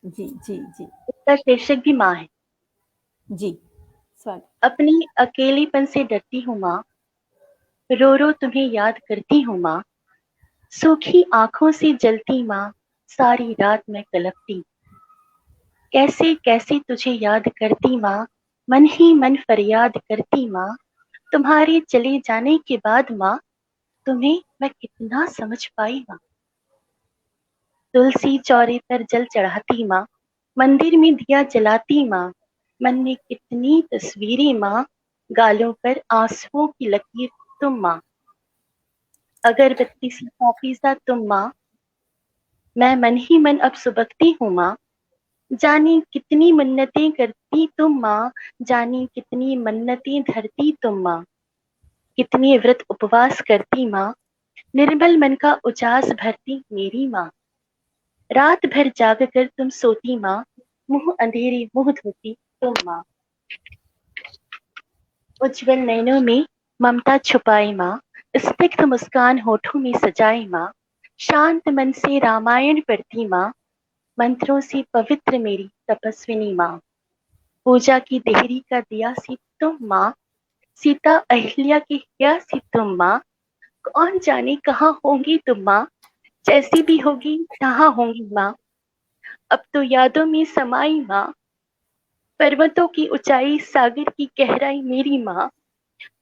Speaker 1: जी जी जी
Speaker 2: इसका शीर्षक भी माँ है।
Speaker 1: जी, स्वागत।
Speaker 2: अपनी अकेलेपन से डरती हूँ माँ, रो रो तुम्हें याद करती हूँ माँ, सूखी आंखों से जलती माँ, सारी रात मैं कलपती, कैसे कैसे तुझे याद करती माँ, मन ही मन फरियाद करती माँ, तुम्हारे चले जाने के बाद माँ, तुम्हें मैं कितना समझ पाई माँ। तुलसी चौरे पर जल चढ़ाती माँ, मंदिर में दिया जलाती माँ, मन में कितनी तस्वीरें माँ, गालों पर आंसुओं की लकीर तुम माँ, अगरबत्ती सी पाकीज़ा तुम माँ, मैं मन ही मन अब सुबकती हूँ माँ, जाने कितनी मन्नतें करती तुम माँ, जाने कितनी मन्नतें धरती तुम माँ, कितनी व्रत उपवास करती माँ, निर्मल मन का उजास भरती मेरी माँ, रात भर जाग कर तुम सोती माँ, मुंह अंधेरे मुंह धोती तुम माँ, उज्जवल नैनों में ममता छुपाई माँ, स्निग्ध मुस्कान होठों में सजाई माँ, शांत मन से रामायण पढ़ती माँ, मंत्रों से पवित्र मेरी तपस्विनी माँ, पूजा की देहरी का दिया सी तुम माँ, सीता अहिल्या की हिया सी तुम माँ, कौन जाने कहाँ होंगी तुम माँ, जैसी भी होगी जहाँ होंगी माँ, अब तो यादों में समाई माँ, पर्वतों की ऊंचाई सागर की गहराई मेरी माँ,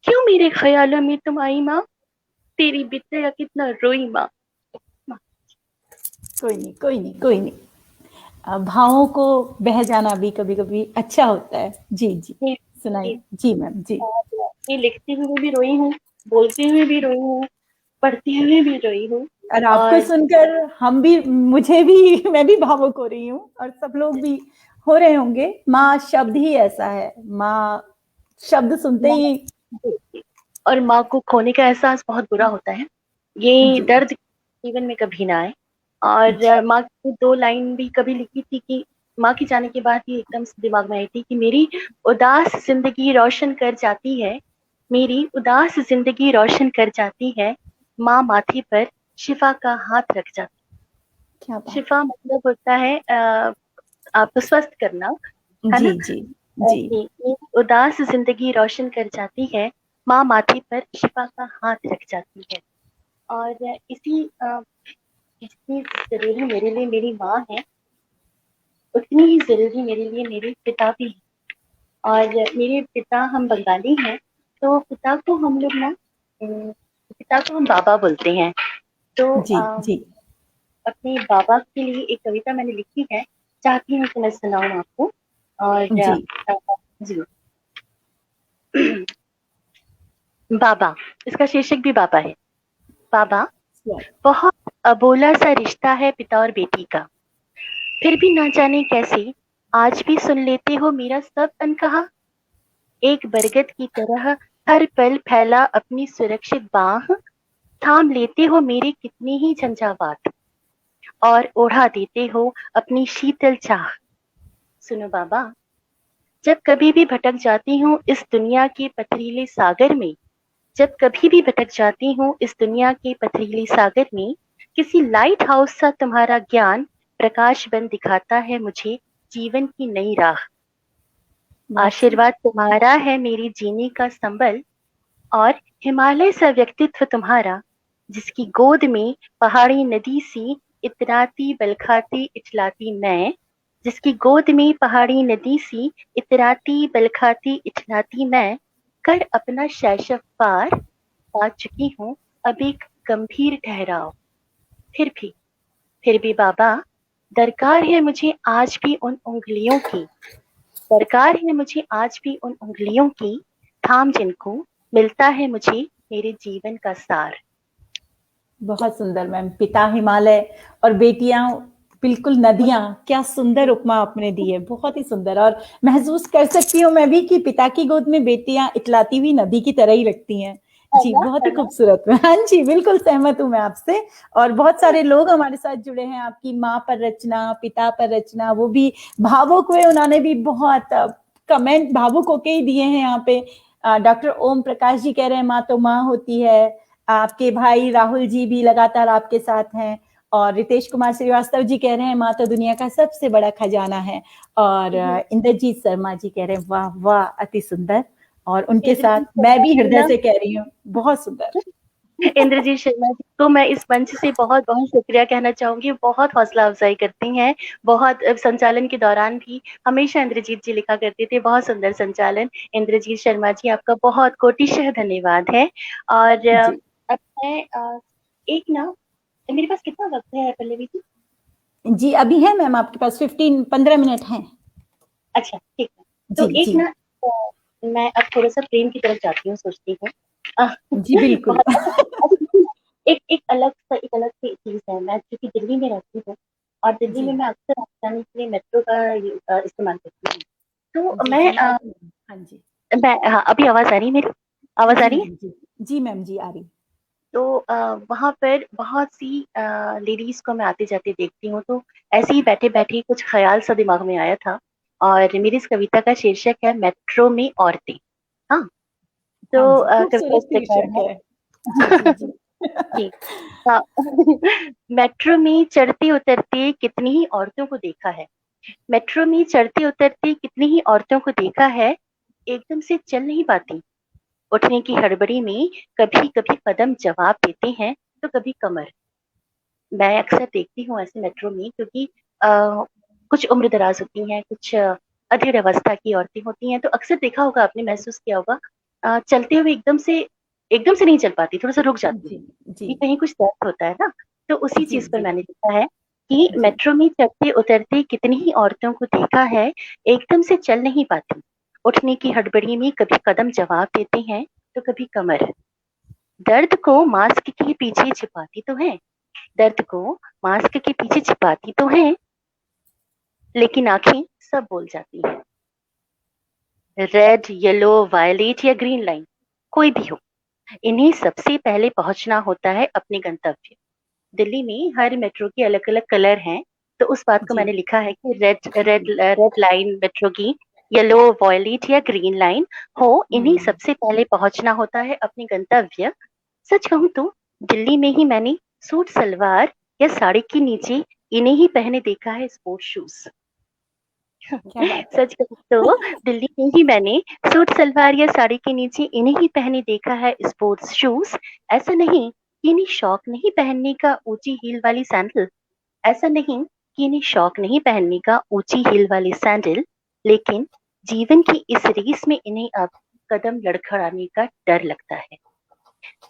Speaker 2: क्यों मेरे ख्यालों में तुम आई माँ, तेरी बिटिया कितना रोई माँ।
Speaker 1: कोई नहीं, कोई नहीं, कोई नहीं। भावों को बह जाना भी कभी कभी अच्छा होता है। जी जी,
Speaker 2: ये,
Speaker 1: सुनाइए।
Speaker 2: ये,
Speaker 1: जी मैम, जी।
Speaker 2: ये लिखते हुए भी रोई हूँ, बोलते हुए भी रोई हूँ, पढ़ते हुए भी रोई हूँ।
Speaker 1: और आपको
Speaker 2: और
Speaker 1: सुनकर हम भी, मुझे भी, मैं भी भावुक हो रही हूँ और सब लोग भी हो रहे होंगे। माँ शब्द ही ऐसा है, माँ शब्द सुनते
Speaker 2: माँ
Speaker 1: ही।
Speaker 2: और माँ को खोने का एहसास बहुत बुरा होता है, ये
Speaker 1: जी
Speaker 2: दर्द जीवन में कभी ना आए। और
Speaker 1: जी
Speaker 2: माँ की दो लाइन भी कभी लिखी थी कि माँ की जाने के बाद ही एकदम से दिमाग में आई थी कि मेरी उदास जिंदगी रोशन कर जाती है, मेरी उदास जिंदगी रोशन कर जाती है, माँ माथे पर शिफा का हाथ रख जाती।
Speaker 1: क्या बात।
Speaker 2: शिफा मतलब होता है आपको स्वस्थ करना, है
Speaker 1: जी
Speaker 2: ना।
Speaker 1: जी जी
Speaker 2: मेरी उदास जिंदगी रोशन कर जाती है, माँ माथे पर शिफा का हाथ रख जाती है। और जितनी जरूरी मेरे लिए मेरी माँ है, उतनी ही जरूरी मेरे लिए मेरे पिता भी हैं। और मेरे पिता, हम बंगाली हैं, तो पिता को हम लोग ना पिता को हम बाबा बोलते हैं। तो
Speaker 1: जी जी
Speaker 2: अपने बाबा के लिए एक कविता मैंने लिखी है, चाहती हूँ कि मैं सुनाऊँ आपको। और
Speaker 1: जी।
Speaker 2: जी बाबा, इसका शीर्षक भी बाबा है। बाबा, बहुत अबोला सा रिश्ता है पिता और बेटी का, फिर भी ना जाने कैसे आज भी सुन लेते हो मेरा सब अनकहा। एक बरगद की तरह हर पल फैला अपनी सुरक्षित बाह, थाम लेते हो मेरे कितने ही झंझावात और ओढ़ा देते हो अपनी शीतल चाह। सुनो बाबा, जब कभी भी भटक जाती हूँ इस दुनिया के पथरीले सागर में, जब कभी भी भटक जाती हूँ इस दुनिया के पथरीले सागर में, किसी लाइट हाउस सा तुम्हारा ज्ञान प्रकाश बन दिखाता है मुझे जीवन की नई राह। आशीर्वाद तुम्हारा है मेरी जीने का संबल, और हिमालय सा व्यक्तित्व तुम्हारा, जिसकी गोद में पहाड़ी नदी सी इतराती बलखाती इठलाती मैं, जिसकी गोद में पहाड़ी नदी सी इतराती बलखाती इठलाती मैं, कर अपना शैशव पार पा चुकी हूँ अब एक गंभीर ठहराव। फिर फिर भी बाबा, दरकार है मुझे आज भी उन उंगलियों की, दरकार है मुझे आज भी उन उंगलियों की, थाम जिनको मिलता है मुझे मेरे जीवन का सार।
Speaker 1: बहुत सुंदर मैम। पिता हिमालय और बेटियां बिल्कुल, नदियाँ, क्या सुंदर उपमा आपने दी है, बहुत ही सुंदर। और महसूस कर सकती हूँ मैं भी कि पिता की गोद में बेटियाँ इतलाती हुई नदी की तरह ही लगती हैं।
Speaker 2: है
Speaker 1: जी,
Speaker 2: ना,
Speaker 1: बहुत ही
Speaker 2: है ना?
Speaker 1: खूबसूरत। हाँ जी, बिल्कुल सहमत हूँ मैं आपसे। और बहुत सारे लोग हमारे साथ जुड़े हैं, आपकी माँ पर रचना, पिता पर रचना, वो भी भावुक हुए, उन्होंने भी बहुत कमेंट भावुक होके ही दिए हैं यहाँ पे। डॉक्टर ओम प्रकाश जी कह रहे हैं, माँ तो माँ होती है। आपके भाई राहुल जी भी लगातार आपके साथ हैं। और रितेश कुमार श्रीवास्तव जी कह रहे हैं, माँ तो दुनिया का सबसे बड़ा खजाना है। और इंद्रजीत शर्मा जी कह रहे हैं, वाह वाह, अति सुंदर। और उनके साथ
Speaker 2: इंद्रजीत
Speaker 1: मैं
Speaker 2: शर्मा
Speaker 1: भी
Speaker 2: जी
Speaker 1: हृदय
Speaker 2: ना,
Speaker 1: से कह रही हूँ, बहुत सुंदर।
Speaker 2: इंद्रजीत शर्मा जी को मैं इस मंच से बहुत बहुत शुक्रिया कहना चाहूंगी। बहुत हौसला अफजाई करती हैं। बहुत संचालन के दौरान भी हमेशा इंद्रजीत जी लिखा करते थे, बहुत सुंदर संचालन। इंद्रजीत शर्मा जी, आपका बहुत कोटिशः धन्यवाद है। और
Speaker 1: जी
Speaker 2: अब मैं एक ना, मेरे पास कितना वक्त है पल्लवी जी?
Speaker 1: जी, अभी है मैम आपके पास 15 मिनट हैं।
Speaker 2: अच्छा, ठीक है। तो
Speaker 1: जी
Speaker 2: एक
Speaker 1: जी
Speaker 2: ना, मैं अब थोड़ा सा प्रेम की तरफ जाती हूँ, सोचती हूँ।
Speaker 1: जी, बिल्कुल।
Speaker 2: बहुत अच्छा, देखिए ना, एक अलग सी चीज है। मैं क्योंकि दिल्ली में रहती हूँ, और दिल्ली
Speaker 1: जी
Speaker 2: में मैं अक्सर आने जाने के लिए मेट्रो का इस्तेमाल करती हूँ। तो
Speaker 1: जी जी, आ रही है। हाँ जी
Speaker 2: हाँ, अभी आवाज आ रही है मेरी? आवाज आ
Speaker 1: जी
Speaker 2: रही है?
Speaker 1: मैम, जी जी मैम, जी आ रही।
Speaker 2: तो वहां पर बहुत सी लेडीज को मैं आते जाते देखती हूँ। तो ऐसे ही बैठे बैठे कुछ ख्याल सा दिमाग में आया था, और मेरी इस कविता का शीर्षक है मेट्रो में औरतें। हाँ,
Speaker 1: हाँ
Speaker 2: तो
Speaker 1: जी,
Speaker 2: कविता
Speaker 1: खूबसूरत
Speaker 2: इस प्रकार
Speaker 1: शीर्षक
Speaker 2: है।
Speaker 1: है। जी जी जी।
Speaker 2: जी, हाँ। मेट्रो में चढ़ते उतरते कितनी ही औरतों को देखा है। मेट्रो में चढ़ते उतरते कितनी ही औरतों को देखा है, एकदम से चल नहीं पाती। उठने की हड़बड़ी में कभी कभी कदम जवाब देते हैं, तो कभी कमर। मैं अक्सर देखती हूँ ऐसे मेट्रो में, क्योंकि कुछ उम्र दराज होती हैं, कुछ अधेड़ अवस्था की औरतें होती हैं। तो अक्सर देखा होगा आपने, महसूस किया होगा, चलते हुए एकदम से नहीं चल पाती, थोड़ा सा रुक जाती
Speaker 1: जी
Speaker 2: है
Speaker 1: जी
Speaker 2: कि कहीं कुछ दर्द होता है ना। तो उसी
Speaker 1: जी
Speaker 2: चीज पर
Speaker 1: जी
Speaker 2: मैंने देखा है कि
Speaker 1: जी
Speaker 2: मेट्रो में चढ़ते उतरते कितनी ही औरतों को देखा है, एकदम से चल नहीं पाती। उठने की हड़बड़ी में कभी कदम जवाब देते हैं, तो कभी कमर। दर्द को मास्क के पीछे छिपाती तो है, दर्द को मास्क के पीछे छिपाती तो है, लेकिन आंखें सब बोल जाती हैं। रेड, येलो, वायलेट या ग्रीन लाइन, कोई भी हो, इन्हें सबसे पहले पहुंचना होता है अपने गंतव्य। दिल्ली में हर मेट्रो के अलग अलग कलर हैं, तो उस बात को
Speaker 1: जी
Speaker 2: मैंने लिखा है कि red red red line metro की, येलो, वॉयलेट या ग्रीन लाइन हो, इन्हें
Speaker 1: हम्म,
Speaker 2: सबसे पहले पहुंचना होता है अपने गंतव्य। सच कहूँ तो दिल्ली में ही मैंने सूट सलवार या साड़ी के नीचे इन्हें ही पहने देखा है, स्पोर्ट्स शूज।
Speaker 1: क्या बात है।
Speaker 2: सच कहूँ तो दिल्ली में ही मैंने सूट सलवार या साड़ी के नीचे इन्हें ही पहने देखा है, स्पोर्ट्स शूज। ऐसा नहीं कि इन्हें शौक नहीं पहनने का ऊंची हील वाली सैंडल, ऐसा नहीं कि इन्हें शौक नहीं पहनने का ऊंची हील वाली सैंडल, लेकिन जीवन की इस रेस में इन्हें अब कदम लड़खड़ाने का डर लगता है।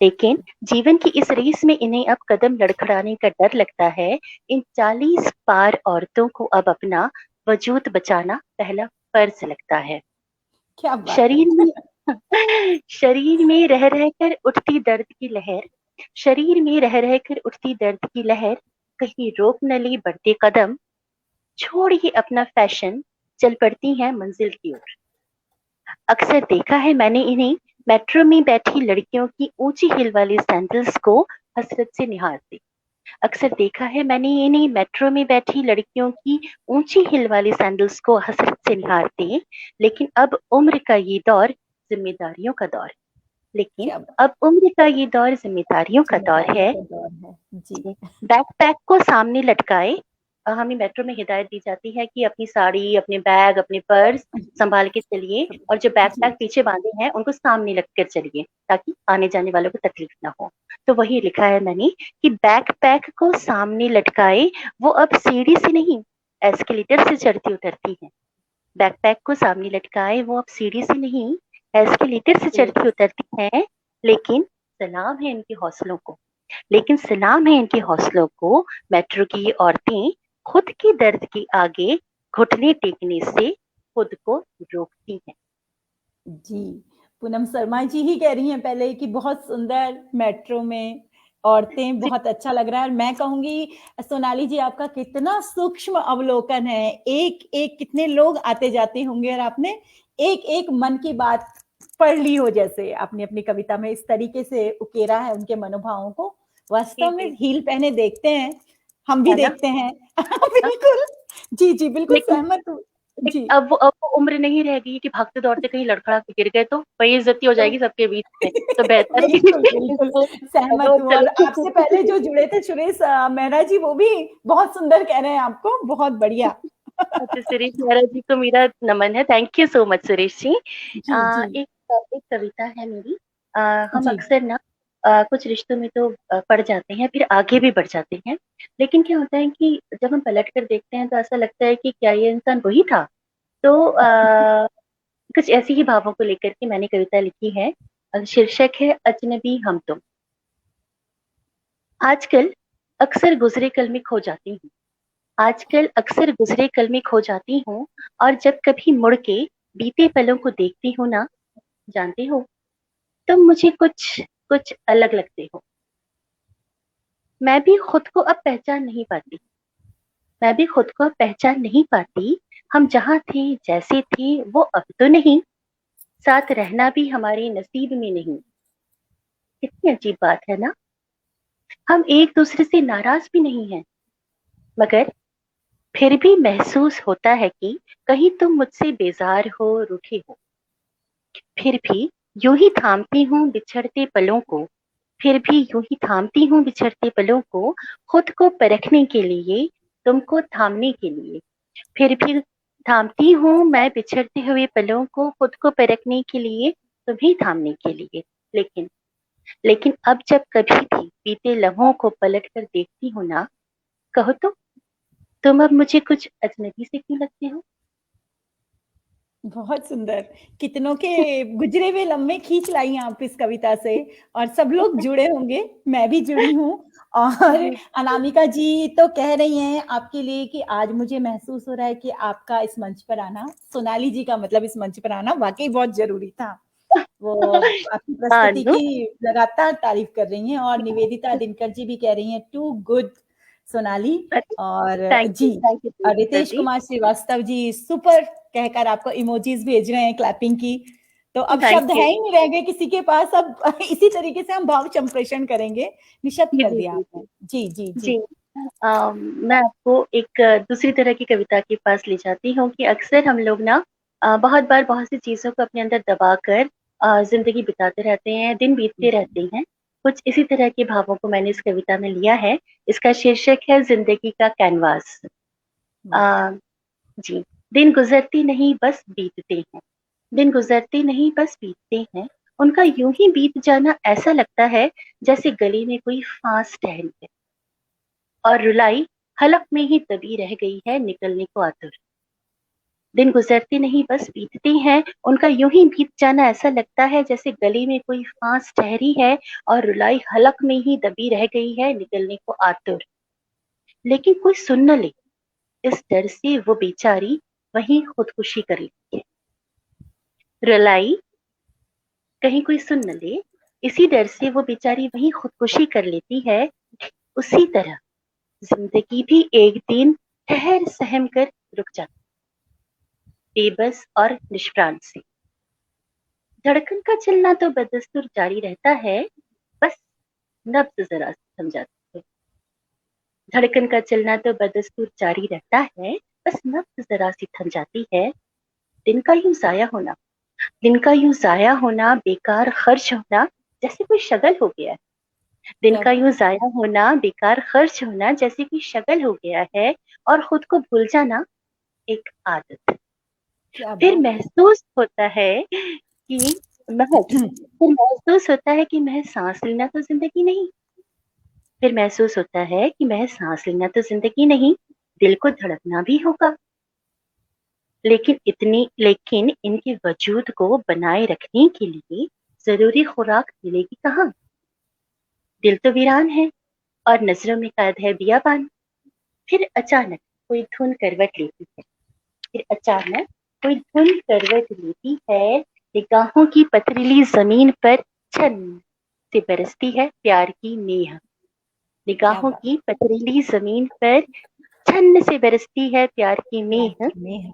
Speaker 2: लेकिन जीवन की इस रेस में इन्हें अब कदम लड़खड़ाने का डर लगता है। इन 40 पार औरतों को अब अपना वजूद बचाना पहला फर्ज लगता है।
Speaker 1: क्या बात है।
Speaker 2: शरीर में शरीर में रह रहकर उठती दर्द की लहर, शरीर में रह रहकर उठती दर्द की लहर, कहीं रोक न ले बढ़ते कदम, छोड़िए अपना फैशन, चल पड़ती हैं मंजिल की ओर। अक्सर देखा है मैंने इन्हें मेट्रो में बैठी लड़कियों की ऊंची हिल वाली सैंडल्स को हसरत से निहारते। अक्सर देखा है मैंने इन्हें मेट्रो में बैठी लड़कियों की ऊंची हिल वाली सैंडल्स को हसरत से निहारते। लेकिन अब उम्र का ये दौर जिम्मेदारियों का दौर, लेकिन
Speaker 1: क्या बात,
Speaker 2: अब उम्र का ये दौर जिम्मेदारियों का दौर
Speaker 1: जिम्मेदारियों
Speaker 2: है।
Speaker 1: का दौर है। जी
Speaker 2: बैकपैक को सामने लटकाए, हमें मेट्रो में हिदायत दी जाती है कि अपनी साड़ी, अपने बैग, अपने पर्स संभाल के चलिए, और जो
Speaker 1: जी
Speaker 2: बैकपैक पीछे बांधे हैं उनको सामने रख कर चलिए, ताकि आने जाने वालों को तकलीफ ना हो। तो वही लिखा है मैंने कि बैकपैक को सामने लटकाए, वो अब सीढ़ी से नहीं, एस्केलेटर से चढ़ती उतरती है। बैकपैक को सामने लटकाए, वो अब सीढ़ी से नहीं, एस्केलेटर से चढ़ती उतरती है। लेकिन सलाम है इनके हौसलों को, लेकिन सलाम है इनके हौसलों को, मेट्रो की ये औरतें खुद के दर्द के आगे घुटने टेकने से खुद को रोकती हैं।
Speaker 1: जी, पूनम शर्मा जी ही कह रही हैं पहले कि बहुत सुंदर मेट्रो में औरतें बहुत अच्छा लग रहा है। और मैं कहूंगी सोनाली जी आपका कितना सूक्ष्म अवलोकन है, एक एक कितने लोग आते जाते होंगे और आपने एक एक मन की बात पढ़ ली हो, जैसे आपने अपनी कविता में इस तरीके से उकेरा है उनके मनोभावों को। वास्तव में
Speaker 2: जी
Speaker 1: हील पहने देखते हैं, हम भी
Speaker 2: है ना,
Speaker 1: देखते हैं।
Speaker 2: ना?
Speaker 1: बिल्कुल, जी जी बिल्कुल
Speaker 2: लेकिन
Speaker 1: सहमत हूँ।
Speaker 2: लेकिन
Speaker 1: जी
Speaker 2: अब वो उम्र नहीं रह गई कि भागते दौड़ते कहीं लड़खड़ा के गिर गए तो बेइज्जती हो जाएगी सबके बीच में, तो बेहतर है
Speaker 1: बिल्कुल बिल्कुल
Speaker 2: इसको
Speaker 1: सहमत
Speaker 2: रोज
Speaker 1: हूँ। और
Speaker 2: चलो।
Speaker 1: आपसे पहले जो जुड़े थे सुरेश मेहरा जी, वो भी बहुत सुंदर कह रहे हैं आपको, बहुत बढ़िया।
Speaker 2: अच्छा, सुरेश मेहरा जी को मेरा नमन है, thank you so much Suresh ji.
Speaker 1: जी जी
Speaker 2: एक एक कविता है मेरी। हम
Speaker 1: जी
Speaker 2: अक्सर ना कुछ रिश्तों में तो पड़ जाते हैं, फिर आगे भी बढ़ जाते हैं, लेकिन क्या होता है कि जब हम पलट कर देखते हैं तो ऐसा लगता है कि क्या ये इंसान वही था। तो कुछ ऐसी ही भावों को लेकर के मैंने कविता लिखी है। शीर्षक है अजनबी हम तुम। आजकल अक्सर गुजरे कल में खो जाती हूँ। आजकल अक्सर गुजरे कल में खो जाती हूँ, और जब कभी मुड़ के बीते पलों को देखती हूँ ना, जानते हो, तुम मुझे कुछ कुछ अलग लगते हो। मैं भी खुद को अब पहचान नहीं पाती। मैं भी खुद को अब पहचान नहीं पाती। हम जहाँ थे, जैसे थे, वो अब तो नहीं। साथ रहना भी हमारे नसीब में नहीं। कितनी अजीब बात है ना। हम एक दूसरे से नाराज भी नहीं हैं, मगर फिर भी महसूस होता है कि कहीं तुम मुझसे बेजार हो, रूठे हो। फिर भी यूं ही थामती हूँ बिछड़ते पलों को। फिर भी यूं ही थामती हूँ बिछड़ते पलों को, खुद को परखने के लिए, तुमको थामने के लिए। फिर भी थामती हूँ मैं बिछड़ते हुए पलों को, खुद को परखने के लिए, तुम्हें थामने के लिए। लेकिन लेकिन अब जब कभी भी बीते लम्हों को पलट कर देखती हूँ ना, कहो तो तुम अब मुझे कुछ अजनबी से क्यों लगते हो।
Speaker 1: बहुत सुंदर, कितनों के गुजरे हुए लम्हे खींच लाई आप इस कविता से, और सब लोग जुड़े होंगे, मैं भी जुड़ी हूँ। और
Speaker 2: जी
Speaker 1: अनामिका जी तो कह रही हैं आपके लिए कि आज मुझे महसूस हो रहा है कि आपका इस मंच पर आना, सोनाली जी का मतलब इस मंच पर आना वाकई बहुत जरूरी था। वो आपकी
Speaker 2: हाँ
Speaker 1: प्रस्तुति
Speaker 2: नो,
Speaker 1: की लगातार तारीफ कर रही हैं, और निवेदिता दिनकर जी भी कह रही हैं टू गुड सोनाली। और जी,
Speaker 2: थैंक यू
Speaker 1: और
Speaker 2: निवेदिता
Speaker 1: रितेश
Speaker 2: जी।
Speaker 1: कुमार श्रीवास्तव जी सुपर कहकर आपको इमोजीज भेज रहे हैं क्लैपिंग की। तो अब
Speaker 2: थैंक
Speaker 1: शब्द
Speaker 2: यू।
Speaker 1: है ही नहीं रह गए किसी के पास, अब इसी तरीके से हम भाव संप्रेषण करेंगे। निशब्द
Speaker 2: जी
Speaker 1: कर
Speaker 2: जी
Speaker 1: दिया
Speaker 2: जी
Speaker 1: आपने। जी जी
Speaker 2: जी।
Speaker 1: जी
Speaker 2: मैं आपको एक दूसरी तरह की कविता के पास ले जाती हूँ कि अक्सर हम लोग ना बहुत बार बहुत सी चीजों को अपने अंदर दबा कर जिंदगी बिताते रहते हैं, दिन बीतते रहते हैं। कुछ इसी तरह के भावों को मैंने इस कविता में लिया है। इसका शीर्षक है जिंदगी का कैनवास।
Speaker 1: वाह।
Speaker 2: अ, जी। दिन गुजरते नहीं बस बीतते हैं। दिन गुजरते नहीं बस बीतते हैं। उनका यूं ही बीत जाना ऐसा लगता है जैसे गले में कोई फांस ठहरी है, और रुलाई हलक में ही दबी रह गई है निकलने को आतुर। दिन गुजरते नहीं बस बीतते हैं, उनका यूं ही बीत जाना ऐसा लगता है जैसे गले में कोई फांस ठहरी है, और रुलाई हलक में ही दबी रह गई है निकलने को आतुर। लेकिन कोई सुन न ले, इस डर से वो बेचारी वहीं खुदकुशी कर लेती है। रुलाई, कहीं कोई सुन न ले, इसी डर से वो बेचारी वहीं खुदकुशी कर लेती है। उसी तरह जिंदगी भी एक दिन ठहर सहम कर रुक जाती, बेबस और निष्प्राण से। धड़कन का चलना तो बदस्तूर जारी रहता है, बस नब्ज जरा थम जाती है। धड़कन का चलना तो बदस्तूर जारी रहता है, बस नब्ज जरा सी थम जाती है। दिन का यूं जाया होना, दिन का यूं जाया होना, बेकार खर्च होना, जैसे कोई शगल हो गया है। दिन
Speaker 1: क्या
Speaker 2: का
Speaker 1: बात,
Speaker 2: यूं जाया होना, बेकार खर्च होना, जैसे कोई शगल हो गया है, और खुद को भूल जाना एक आदत।
Speaker 1: क्या
Speaker 2: फिर
Speaker 1: बात।
Speaker 2: महसूस होता है कि महज फिर महसूस होता है कि महज सांस लेना तो जिंदगी नहीं। फिर महसूस होता है कि महज सांस लेना तो जिंदगी नहीं, दिल को धड़कना भी होगा। लेकिन इनके वजूद को बनाए रखने के लिए जरूरी खुराक मिलेगी कहाँ। दिल तो वीरान है, और नजरों में कैद है बियाबान। फिर अचानक कोई धुन करवट लेती है। फिर अचानक कोई धुन करवट लेती है। निगाहों की पथरीली जमीन पर छन से बरसती है प्यार की नेह।
Speaker 1: क्या
Speaker 2: निगाहों
Speaker 1: बात।
Speaker 2: की पथरीली जमीन पर छन्न से बरसती है प्यार की
Speaker 1: प्यार
Speaker 2: मेह।
Speaker 1: की मेह।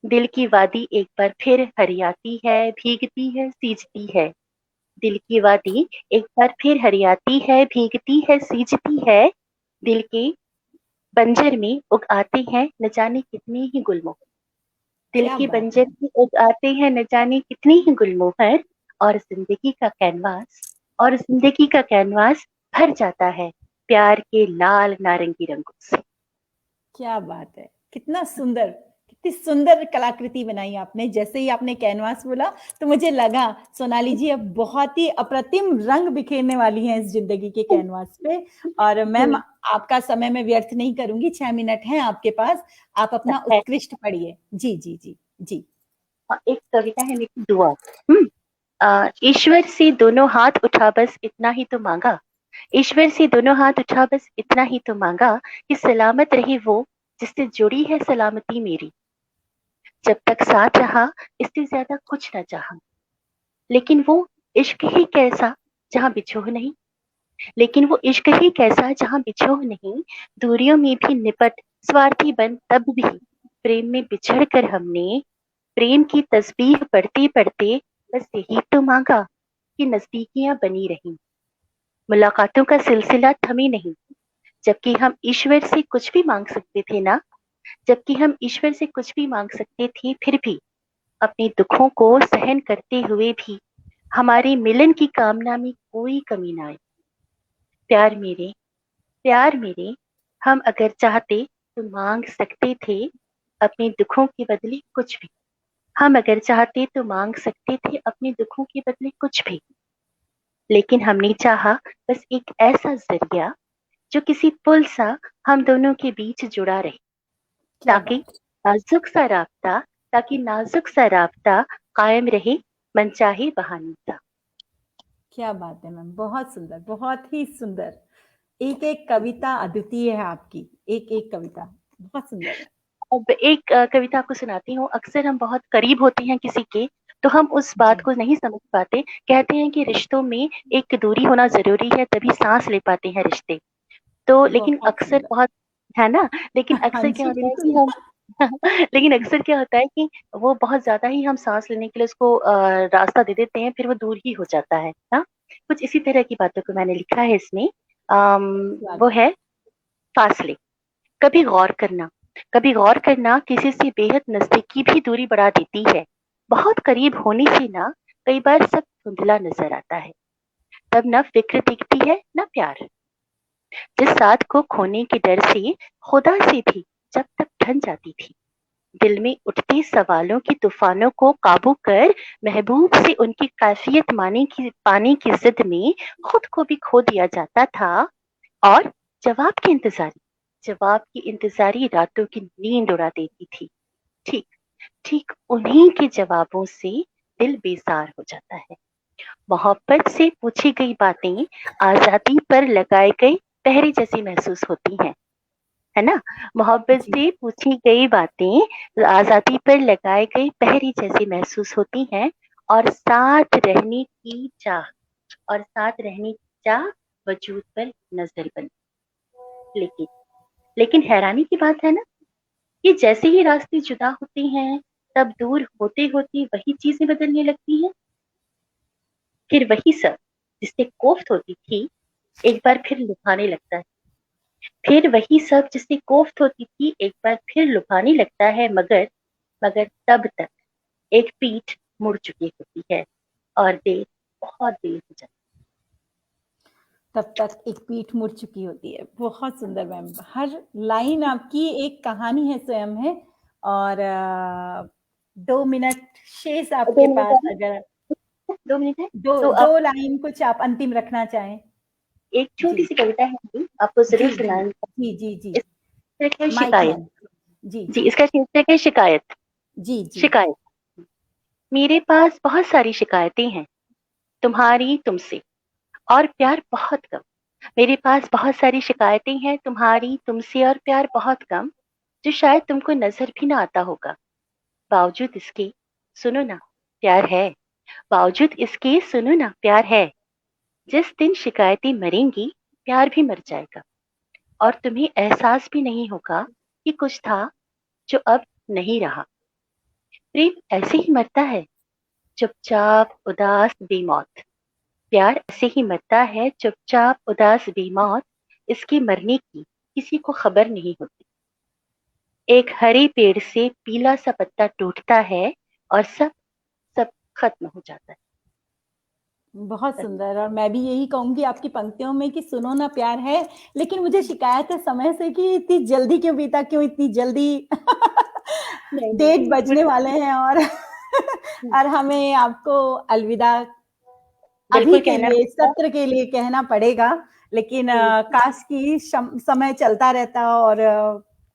Speaker 2: दिल की वादी एक बार फिर हरियाती है, भीगती है, सींचती है। दिल की वादी एक बार फिर हरियाती है, भीगती है, सींचती है। दिल के बंजर में उग आते हैं न जाने कितने ही गुलमोहर। दिल
Speaker 1: क्या
Speaker 2: के
Speaker 1: बात
Speaker 2: बंजर
Speaker 1: है।
Speaker 2: में उग आते हैं न जाने कितने ही गुलमोहर। और जिंदगी का कैनवास भर जाता है प्यार के लाल नारंगी रंगों से।
Speaker 1: क्या बात है, कितना सुंदर, कितनी सुंदर कलाकृति बनाई आपने। जैसे ही आपने कैनवास बोला तो मुझे लगा सोनाली जी अब बहुत ही अप्रतिम रंग बिखेरने वाली हैं इस जिंदगी के कैनवास पे। और मैम, आपका समय मैं व्यर्थ नहीं करूंगी, 6 मिनट हैं आपके पास, आप अपना
Speaker 2: है
Speaker 1: उत्कृष्ट पढ़िए। जी जी जी जी।
Speaker 2: एक कविता है मेरी दुआ। ईश्वर से दोनों हाथ उठा बस इतना ही तो मांगा। ईश्वर से दोनों हाथ उठा बस इतना ही तो मांगा कि सलामत रहे वो जिससे जुड़ी है सलामती मेरी। जब तक साथ रहा इससे ज्यादा कुछ न चाहा। लेकिन वो इश्क ही कैसा जहां बिछोह नहीं। लेकिन वो इश्क ही कैसा जहां बिछोह नहीं। दूरियों में भी निपट स्वार्थी बन तब भी प्रेम में बिछड़ कर हमने प्रेम की तस्बीह पढ़ते पढ़ते बस यही तो मांगा कि नजदीकियां बनी रहीं। मुलाकातों का सिलसिला थमी नहीं। जबकि हम ईश्वर से कुछ भी मांग सकते थे ना। जबकि हम ईश्वर से कुछ भी मांग सकते थे फिर भी अपने दुखों को सहन करते हुए भी हमारे मिलन की कामना में कोई कमी ना आई। प्यार मेरे, प्यार मेरे, हम अगर चाहते तो मांग सकते थे अपने दुखों के बदले कुछ भी। हम अगर चाहते तो मांग सकते थे अपने दुखों के बदले कुछ भी। लेकिन हमने चाहा बस एक ऐसा जरिया जो किसी पुल सा हम दोनों के बीच जुड़ा रहे।
Speaker 1: क्या
Speaker 2: ताकि
Speaker 1: बात।
Speaker 2: नाजुक सा राब्ता ताकि नाजुक सा राब्ता कायम रहे मनचाहे बहाने सा।
Speaker 1: क्या बात है मैम, बहुत सुंदर, बहुत ही सुंदर। एक एक कविता अद्वितीय है आपकी, एक एक कविता बहुत सुंदर है।
Speaker 2: अब एक कविता आपको सुनाती हूँ। अक्सर हम बहुत करीब होते हैं किसी के तो हम उस बात
Speaker 1: जी।
Speaker 2: को नहीं समझ पाते। कहते हैं कि रिश्तों में एक दूरी होना जरूरी है तभी सांस ले पाते हैं रिश्ते। तो लेकिन
Speaker 1: बहुत
Speaker 2: अक्सर
Speaker 1: सुंदर।
Speaker 2: बहुत है ना। लेकिन
Speaker 1: हाँ
Speaker 2: अक्सर क्या
Speaker 1: जी,
Speaker 2: होता है कि
Speaker 1: बिल्कुल।
Speaker 2: हम लेकिन अक्सर क्या होता है कि वो बहुत ज्यादा ही हम सांस लेने के लिए उसको रास्ता दे देते हैं फिर वो दूर ही हो जाता है ना। कुछ इसी तरह की बातों को मैंने लिखा है इसमें।
Speaker 1: क्या
Speaker 2: वो
Speaker 1: बात।
Speaker 2: है फासले। कभी गौर करना, कभी गौर करना किसी से बेहद नजदीकी भी दूरी बढ़ा देती है। बहुत करीब होने से ना कई बार सब धुंधला नजर आता है। तब न फिक्र दिखती है न प्यार। जिस साथ को खोने के डर से खुदा से भी जब तक ठन जाती थी। दिल में उठते सवालों की तूफानों को काबू कर महबूब से उनकी कैफियत पाने की जिद में खुद को भी खो दिया जाता था। और जवाब की इंतजारी जवाब की इंतजारी रातों की नींद उड़ा देती थी। ठीक ठीक उन्हीं के जवाबों से दिल बेजार हो जाता है। मोहब्बत से पूछी गई बातें आजादी पर लगाए गए पहरे जैसी महसूस होती हैं। है ना। मोहब्बत
Speaker 1: जी।
Speaker 2: से पूछी गई बातें आजादी पर लगाए गए पहरे जैसी महसूस होती हैं। और साथ रहने की चाह और साथ रहने की चाह वजूद पर नजर बन। लेकिन लेकिन हैरानी की बात है ना कि जैसे ही रास्ते जुदा होते हैं तब दूर होते होते वही चीजें बदलने लगती हैं। फिर वही सब जिससे कोफ्त होती थी एक बार फिर लुभाने लगता है। फिर वही सब जिससे कोफ्त होती थी एक बार फिर लुभाने लगता है। मगर मगर तब तक एक पीठ मुड़ चुकी होती है और देर बहुत देर हो जाती
Speaker 1: तब तक एक पीठ मुड़ चुकी होती है। बहुत सुंदर मैम, हर लाइन आपकी एक कहानी है स्वयं है। और 2 मिनट शेष
Speaker 2: है।
Speaker 1: आपके पास, अगर
Speaker 2: 2 मिनट है
Speaker 1: दो
Speaker 2: तो अब
Speaker 1: दो लाइन कुछ आप अंतिम रखना चाहें।
Speaker 2: एक छोटी
Speaker 1: जी
Speaker 2: सी कविता है मेरी, आपको जरूर
Speaker 1: जी जी
Speaker 2: सुनाऊंगी।
Speaker 1: जी जी जी।
Speaker 2: शीर्षक है
Speaker 1: माइक
Speaker 2: शिकायत।
Speaker 1: मैम। जी
Speaker 2: जी
Speaker 1: जी
Speaker 2: इसका शीर्षक है शिकायत।
Speaker 1: जी जी।
Speaker 2: शिकायत। मेरे पास बहुत सारी शिकायतें हैं तुम्हारी तुमसे और प्यार बहुत कम। मेरे पास बहुत सारी शिकायतें हैं तुम्हारी तुमसे और प्यार बहुत कम। जो शायद तुमको नजर भी ना आता होगा। बावजूद इसके सुनो ना प्यार है। बावजूद इसके सुनो ना प्यार है। जिस दिन शिकायतें मरेंगी प्यार भी मर जाएगा और तुम्हें एहसास भी नहीं होगा कि कुछ था जो अब नहीं रहा। प्रेम ऐसे ही मरता है, चुपचाप, उदास, बेमौत। प्यार ऐसे ही मरता है, चुपचाप, उदास, बेमौत। इसके मरने की किसी को खबर नहीं होती। एक हरे पेड़ से पीला सा पत्ता टूटता है और सब सब खत्म हो जाता है।
Speaker 1: बहुत सुंदर। और मैं भी यही कहूंगी आपकी पंक्तियों में कि सुनो ना प्यार है, लेकिन मुझे शिकायत है समय से कि इतनी जल्दी क्यों बीता, क्यों इतनी जल्दी
Speaker 2: नहीं,
Speaker 1: डेढ़
Speaker 2: नहीं,
Speaker 1: बजने वाले हैं और हमें आपको अलविदा अभी
Speaker 2: बिल्कुल
Speaker 1: के
Speaker 2: कहना
Speaker 1: लिए,
Speaker 2: पड़ेगा।
Speaker 1: सत्र के लिए कहना पड़ेगा। लेकिन
Speaker 2: जी,
Speaker 1: काश की समय चलता रहता और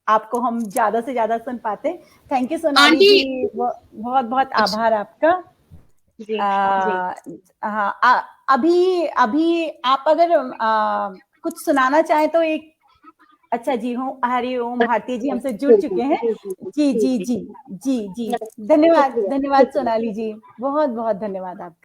Speaker 1: आपको हम ज्यादा से ज्यादा सुन पाते। थैंक यू सोनाली
Speaker 3: आंटी
Speaker 1: जी, बहुत बहुत आभार आपका।
Speaker 2: जी, जी।
Speaker 1: हाँ, अभी अभी आप अगर कुछ सुनाना चाहें तो एक। अच्छा जी, हूँ हरि ओम, भारती जी हमसे जुड़ चुके हैं।
Speaker 2: जी, जी,
Speaker 1: जी
Speaker 2: जी,
Speaker 1: जी
Speaker 2: जी,
Speaker 1: जी जी जी,
Speaker 2: जी।
Speaker 1: धन्यवाद
Speaker 2: शुक्रिया,
Speaker 1: धन्यवाद
Speaker 2: शुक्रिया।
Speaker 1: सोनाली जी, बहुत बहुत धन्यवाद आपका।